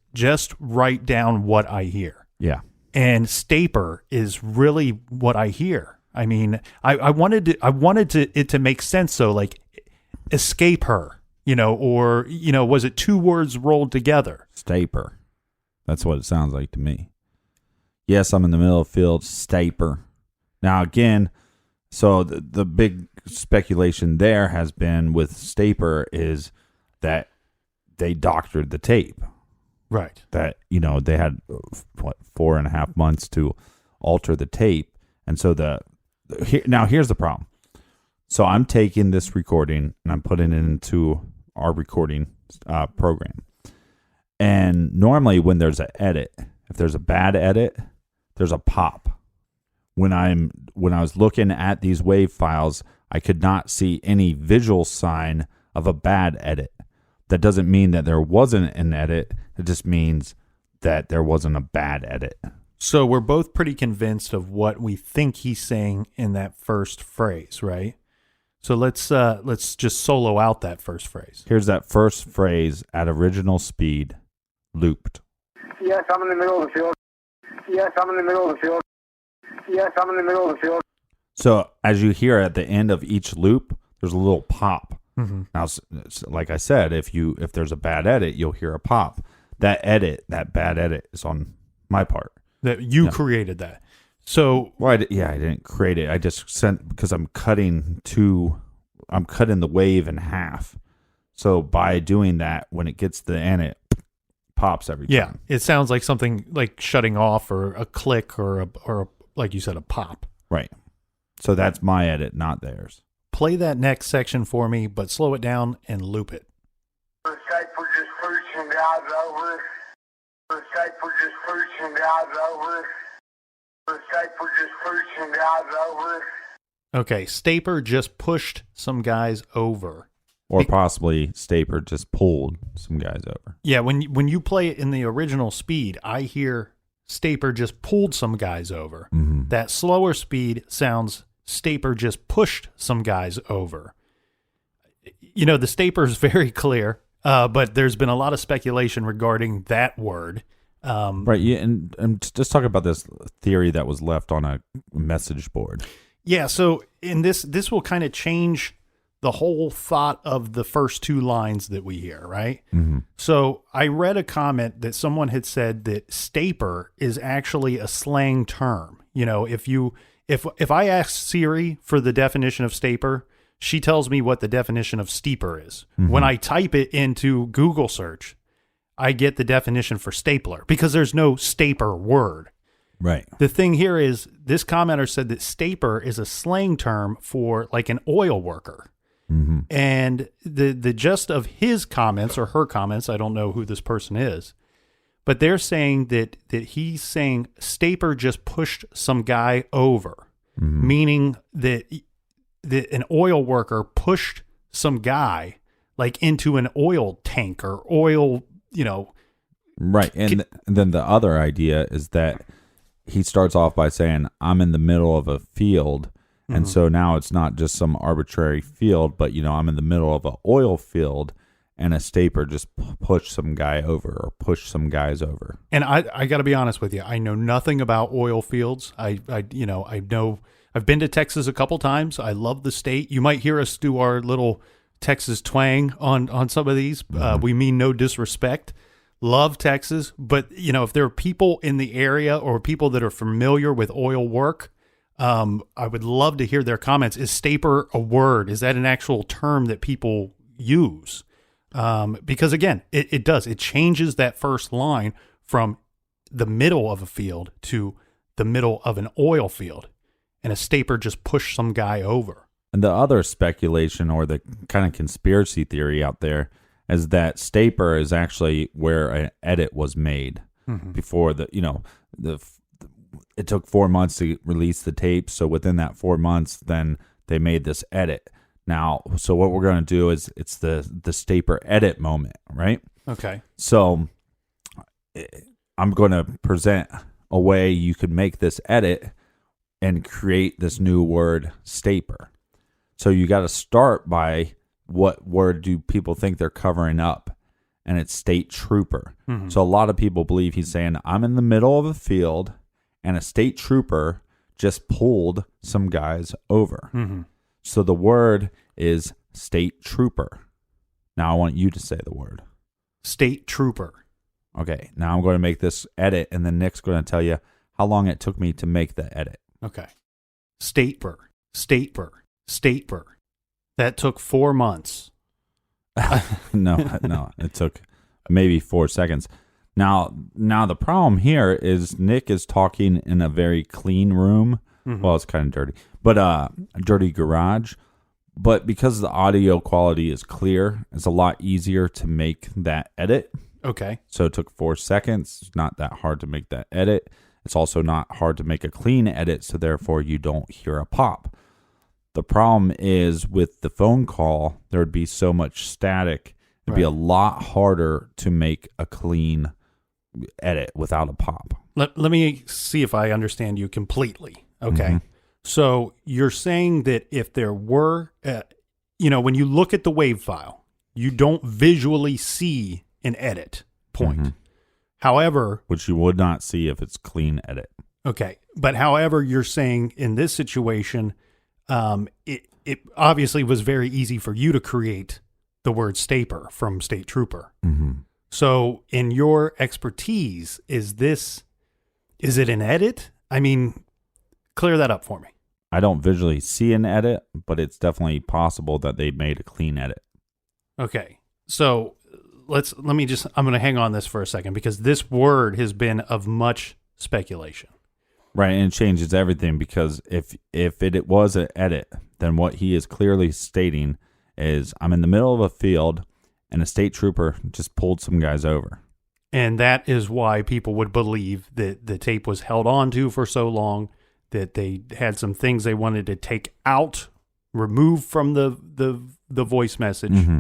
write down what I hear. Yeah. And staper is really what I hear. I mean, I wanted it to make sense. So like, escape her, you know, or, you know, was it two words rolled together? Staper. That's what it sounds like to me. Yes, I'm in the middle of the field. Staper. Now again, so the big speculation there has been with staper is that they doctored the tape. Right. That, you know, they had 4.5 months to alter the tape, and so now here's the problem. So I'm taking this recording and I'm putting it into our recording program. And normally when there's an edit, if there's a bad edit, there's a pop. When I was looking at these WAV files, I could not see any visual sign of a bad edit. That doesn't mean that there wasn't an edit. It just means that there wasn't a bad edit. So we're both pretty convinced of what we think he's saying in that first phrase, right? So let's just solo out that first phrase. Here's that first phrase at original speed, looped. Yes, I'm in the middle of the field. Yes, I'm in the middle of the field. Yes, I'm in the middle of the field. So as you hear at the end of each loop, there's a little pop. Mm-hmm. Now, like I said, if there's a bad edit, you'll hear a pop. That bad edit is on my part. That you created that. So I didn't create it. I just sent, because I'm cutting the wave in half. So by doing that, when it gets to the end, it pops every time. Yeah, it sounds like something like shutting off or a click or a like you said, a pop. Right. So that's my edit, not theirs. Play that next section for me, but slow it down and loop it. The site for just pushing guys over. The site for just pushing guys over. The site for just pushing guys over. Okay, staper just pushed some guys over. Or possibly staper just pulled some guys over. Yeah, when you play it in the original speed, I hear staper just pulled some guys over. Mm-hmm. That slower speed sounds staper just pushed some guys over. You know, the staper is very clear, but there's been a lot of speculation regarding that word. Right, yeah, and just talk about this theory that was left on a message board. Yeah, so in this will kind of change the whole thought of the first two lines that we hear, right? Mm-hmm. So I read a comment that someone had said that staper is actually a slang term. You know, if I ask Siri for the definition of staper, she tells me what the definition of steeper is. Mm-hmm. When I type it into Google search, I get the definition for stapler because there's no staper word. Right. The thing here is this commenter said that staper is a slang term for like an oil worker. Mm-hmm. And the gist of his comments or her comments, I don't know who this person is, but they're saying that he's saying staper just pushed some guy over, mm-hmm. meaning that an oil worker pushed some guy like into an oil tank or oil, you know. Right. And then the other idea is that he starts off by saying, I'm in the middle of a field. And so now it's not just some arbitrary field, but, you know, I'm in the middle of an oil field and a staper just pushed some guy over or pushed some guys over. And I got to be honest with you. I know nothing about oil fields. I've been to Texas a couple times. I love the state. You might hear us do our little Texas twang on some of these. Mm-hmm. We mean no disrespect. Love Texas. But, you know, if there are people in the area or people that are familiar with oil work, I would love to hear their comments. Is staper a word? Is that an actual term that people use? Because again, it does. It changes that first line from the middle of a field to the middle of an oil field. And a staper just pushed some guy over. And the other speculation or the kind of conspiracy theory out there is that staper is actually where an edit was made before it took 4 months to release the tape. So within that 4 months, then they made this edit. Now, so what we're going to do is it's the staper edit moment, right? Okay. So I'm going to present a way you could make this edit and create this new word staper. So you got to start by what word do people think they're covering up? And it's state trooper. Mm-hmm. So a lot of people believe he's saying, I'm in the middle of a field and a state trooper just pulled some guys over. Mm-hmm. So the word is state trooper. Now I want you to say the word. State trooper. Okay. Now I'm going to make this edit, and then Nick's going to tell you how long it took me to make the edit. Okay. Staper. That took 4 months. No, it took maybe 4 seconds. Now the problem here is Nick is talking in a very clean room. Mm-hmm. Well, it's kind of dirty, but a dirty garage. But because the audio quality is clear, it's a lot easier to make that edit. Okay. So it took 4 seconds. It's not that hard to make that edit. It's also not hard to make a clean edit, so therefore you don't hear a pop. The problem is with the phone call, there would be so much static. It'd be a lot harder to make a clean edit without a pop. Let me see if I understand you completely. Okay. Mm-hmm. So you're saying that if there were, when you look at the WAV file, you don't visually see an edit point. Mm-hmm. However, which you would not see if it's clean edit. Okay. But however, you're saying in this situation, it obviously was very easy for you to create the word staper from state trooper. Mm-hmm. So in your expertise, is it an edit? I mean, clear that up for me. I don't visually see an edit, but it's definitely possible that they made a clean edit. Okay. So I'm going to hang on this for a second because this word has been of much speculation. Right, and it changes everything because if it was an edit, then what he is clearly stating is I'm in the middle of a field and a state trooper just pulled some guys over. And that is why people would believe that the tape was held on to for so long, that they had some things they wanted to take out, remove from the voice message, mm-hmm.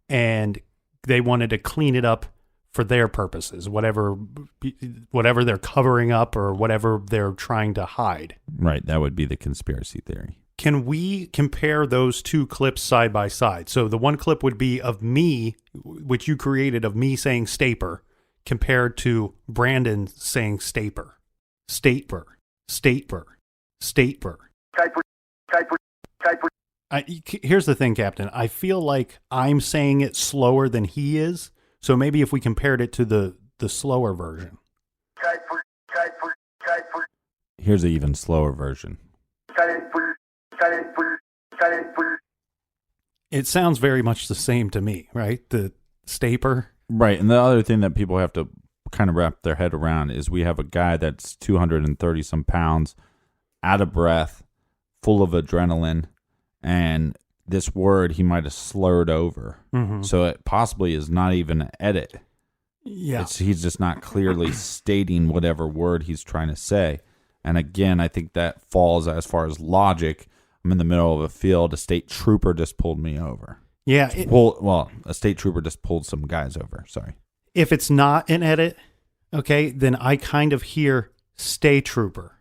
and they wanted to clean it up for their purposes, whatever they're covering up or whatever they're trying to hide. Right, that would be the conspiracy theory. Can we compare those two clips side by side? So the one clip would be of me, which you created, of me saying staper, compared to Brandon saying staper. Staper. Here's the thing, Captain. I feel like I'm saying it slower than he is. So maybe if we compared it to the slower version. Here's an even slower version. It sounds very much the same to me, right? The staper. Right. And the other thing that people have to kind of wrap their head around is we have a guy that's 230 some pounds, out of breath, full of adrenaline, and this word he might have slurred over. Mm-hmm. So it possibly is not even an edit. Yeah. He's just not clearly stating whatever word he's trying to say. And again, I think that falls as far as logic. I'm in the middle of a field. A state trooper just pulled me over. Yeah. A state trooper just pulled some guys over. Sorry. If it's not an edit, okay, then I kind of hear stay trooper.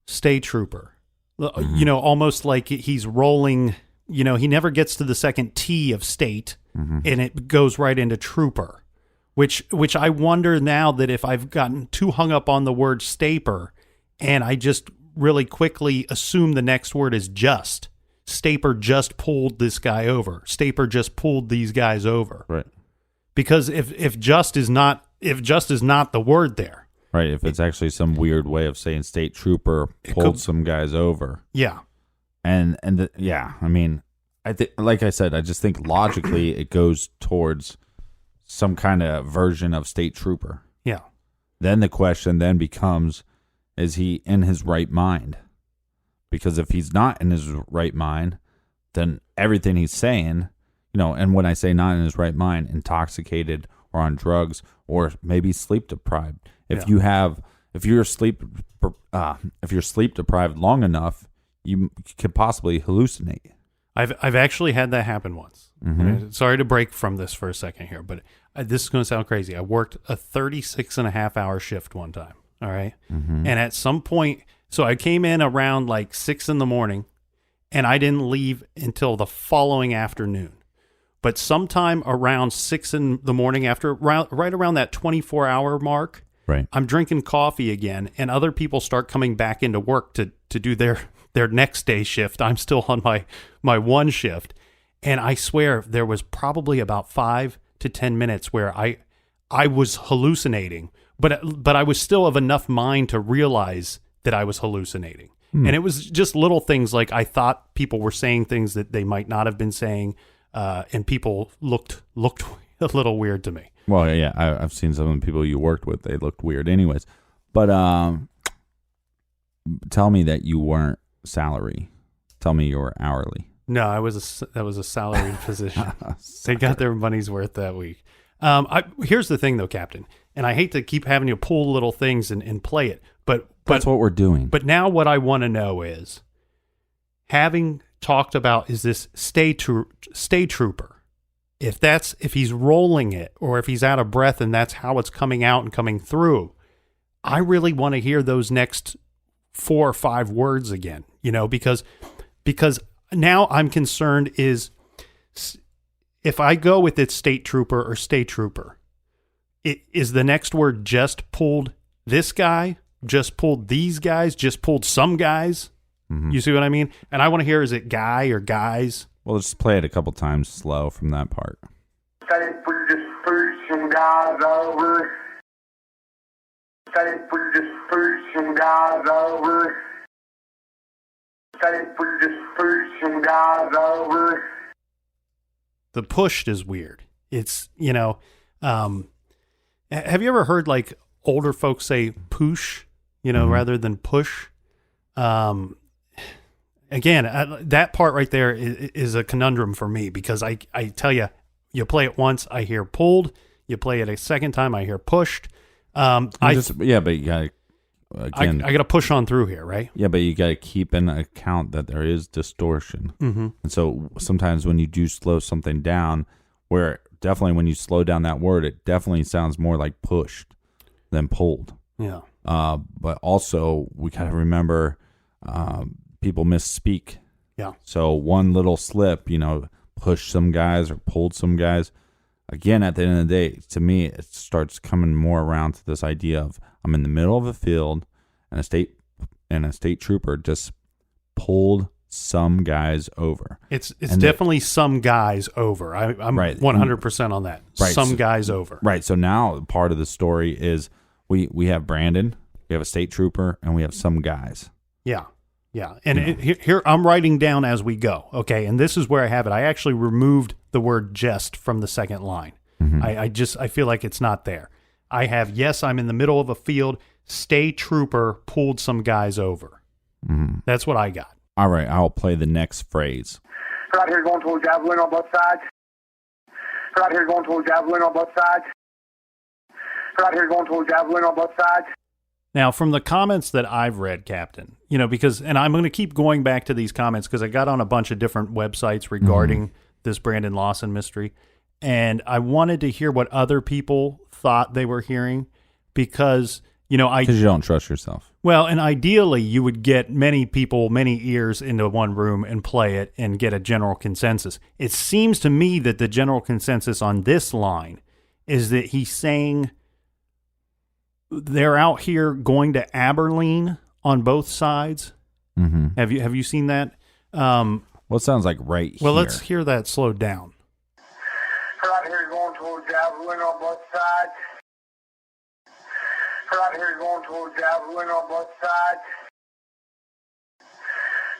Mm-hmm. Almost like he's rolling. He never gets to the second T of state, mm-hmm. and it goes right into trooper, which I wonder now that if I've gotten too hung up on the word staper and I just really quickly assume the next word is just. Staper just pulled this guy over. Staper just pulled these guys over. Right. Because if just is not the word there, Right, if it's actually some weird way of saying state trooper pulled some guys over. Yeah. I mean, I think, like I said, I just think logically it goes towards some kind of version of state trooper. Yeah. Then the question then becomes, is he in his right mind? Because if he's not in his right mind, then everything he's saying, and when I say not in his right mind, intoxicated or on drugs or maybe sleep deprived. If you're sleep deprived long enough, you could possibly hallucinate. I've actually had that happen once. Mm-hmm. Sorry to break from this for a second here, but this is going to sound crazy. I worked a 36.5-hour shift one time. All right. Mm-hmm. And at some point, so I came in around like 6 a.m, and I didn't leave until the following afternoon. But sometime around 6 a.m, right around that 24-hour mark, right, I'm drinking coffee again, and other people start coming back into work to do their next day shift. I'm still on my one shift. And I swear there was probably about 5 to 10 minutes where I was hallucinating, but I was still of enough mind to realize that I was hallucinating. And it was just little things like I thought people were saying things that they might not have been saying, and people looked a little weird to me. Well, yeah, I've seen some of the people you worked with. They looked weird anyways. But tell me that you weren't salary. Tell me you were hourly. No, that was a salaried position. They got their money's worth that week. Here's the thing, though, Captain, and I hate to keep having you pull little things and play it, but that's what we're doing. But now what I want to know is, having talked about, is this stay trooper? If he's rolling it, or if he's out of breath and that's how it's coming out and coming through, I really want to hear those next 4 or 5 words again, because now I'm concerned is if I go with it state trooper or state trooper, is the next word just pulled this guy, just pulled these guys, just pulled some guys? Mm-hmm. You see what I mean? And I want to hear, is it guy or guys? Well, let's play it a couple times slow from that part. State we just pushed some guys over. State we just pushed some guys over. State we just pushed some guys over. The pushed is weird. It's, have you ever heard like older folks say poosh, rather than push? Again, that part right there is a conundrum for me, because I tell you, you play it once, I hear pulled. You play it a second time, I hear pushed. But you got again, I got to push on through here, right? Yeah, but you got to keep in account that there is distortion, and so sometimes when you do slow something down, where definitely when you slow down that word, it definitely sounds more like pushed than pulled. Yeah. But also we got to remember, people misspeak. Yeah. So one little slip, pushed some guys or pulled some guys. Again, at the end of the day, to me, it starts coming more around to this idea of I'm in the middle of a field and a state trooper just pulled some guys over. It's definitely some guys over. I'm right. 100% on that. Right. Some guys over. Right. So now part of the story is we have Brandon, we have a state trooper, and we have some guys. Yeah. Yeah. And here I'm writing down as we go. Okay. And this is where I have it. I actually removed the word just from the second line. Mm-hmm. I feel like it's not there. I have, yes, I'm in the middle of a field. State trooper pulled some guys over. Mm-hmm. That's what I got. All right. I'll play the next phrase. Right here going towards Javelin on both sides. Right here going towards Javelin on both sides. Right here going towards Javelin on both sides. Now, from the comments that I've read, Captain, and I'm going to keep going back to these comments because I got on a bunch of different websites regarding this Brandon Lawson mystery, and I wanted to hear what other people thought they were hearing because, because you don't trust yourself. Well, and ideally, you would get many people, many ears into one room and play it and get a general consensus. It seems to me that the general consensus on this line is that he's saying they're out here going to Abilene on both sides. Mm-hmm. Have you seen that? Well, it sounds like right here. Well, let's hear that slowed down. Right here going towards Javelin on both sides. Right here going towards Javelin on both sides.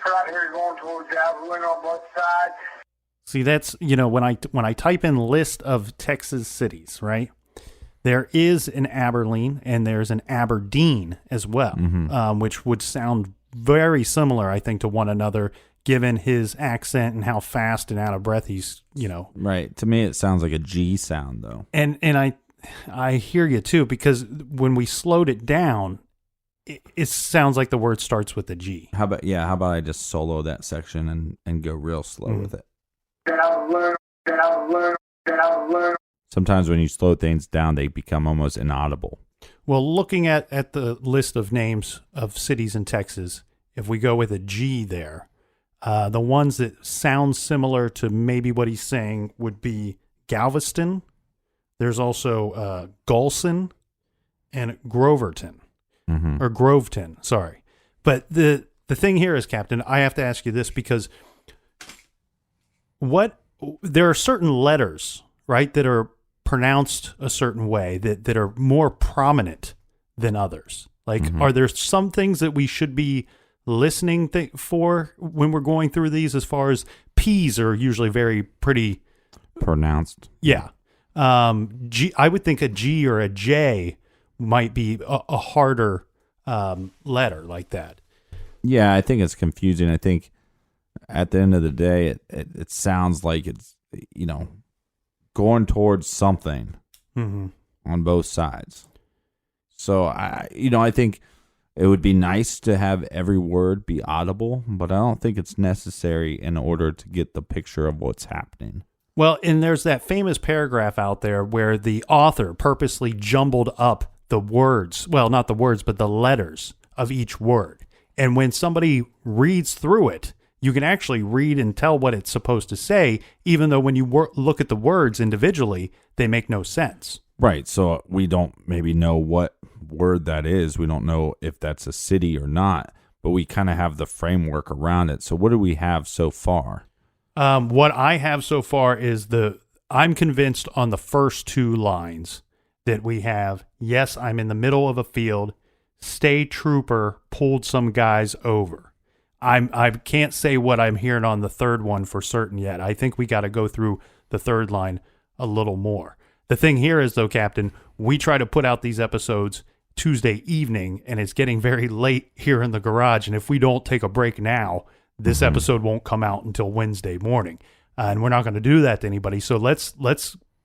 Right here going towards Javelin on both sides. See, that's, when I type in list of Texas cities, right? There is an Abilene and there's an Aberdeen as well, which would sound very similar, I think, to one another, given his accent and how fast and out of breath he's, Right. To me, it sounds like a G sound, though. And I hear you, too, because when we slowed it down, it sounds like the word starts with a G. How about I just solo that section and go real slow with it? Sometimes when you slow things down, they become almost inaudible. Well, looking at the list of names of cities in Texas, if we go with a G there, the ones that sound similar to maybe what he's saying would be Galveston. There's also Lawson and Groverton, or Groveton, sorry. But the thing here is, Captain, I have to ask you this because there are certain letters, right, that are pronounced a certain way that are more prominent than others. Like, are there some things that we should be listening for when we're going through these, as far as P's are usually very pretty pronounced? Yeah. I would think a G or a J might be a harder letter like that. Yeah, I think it's confusing. I think at the end of the day, it sounds like it's, going towards something on both sides. So I think it would be nice to have every word be audible, but I don't think it's necessary in order to get the picture of what's happening. Well, and there's that famous paragraph out there where the author purposely jumbled up the words. Well, not the words, but the letters of each word. And when somebody reads through it, you can actually read and tell what it's supposed to say, even though when you look at the words individually, they make no sense. Right. So we don't maybe know what word that is. We don't know if that's a city or not, but we kind of have the framework around it. So what do we have so far? What I have so far is I'm convinced on the first two lines that we have, yes, I'm in the middle of a field. State trooper pulled some guys over. I can't say what I'm hearing on the third one for certain yet. I think we got to go through the third line a little more. The thing here is, though, Captain, we try to put out these episodes Tuesday evening, and it's getting very late here in the garage. And if we don't take a break now, this episode won't come out until Wednesday morning. And we're not going to do that to anybody. So let's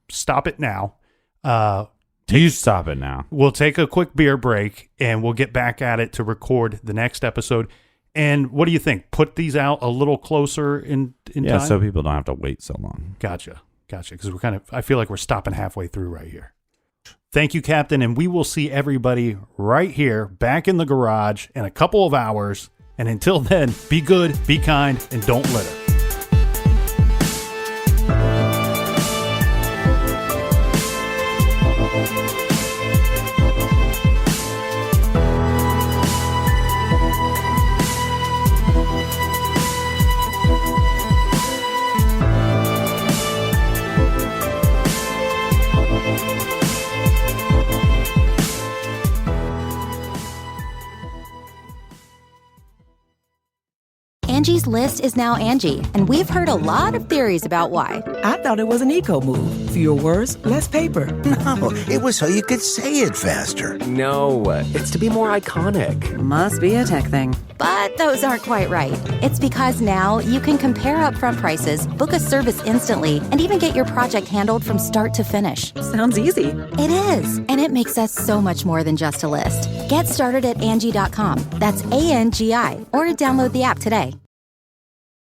stop it now. You stop it now. We'll take a quick beer break, and we'll get back at it to record the next episode. And what do you think? Put these out a little closer in time? Yeah, so people don't have to wait so long. Gotcha. Because I feel like we're stopping halfway through right here. Thank you, Captain. And we will see everybody right here back in the garage in a couple of hours. And until then, be good, be kind, and don't litter. Angie's List is now Angie, and we've heard a lot of theories about why. I thought it was an eco move. Fewer words, less paper. No, it was so you could say it faster. No, it's to be more iconic. Must be a tech thing. But those aren't quite right. It's because now you can compare upfront prices, book a service instantly, and even get your project handled from start to finish. Sounds easy. It is, and it makes us so much more than just a list. Get started at Angie.com. That's ANGI, or download the app today.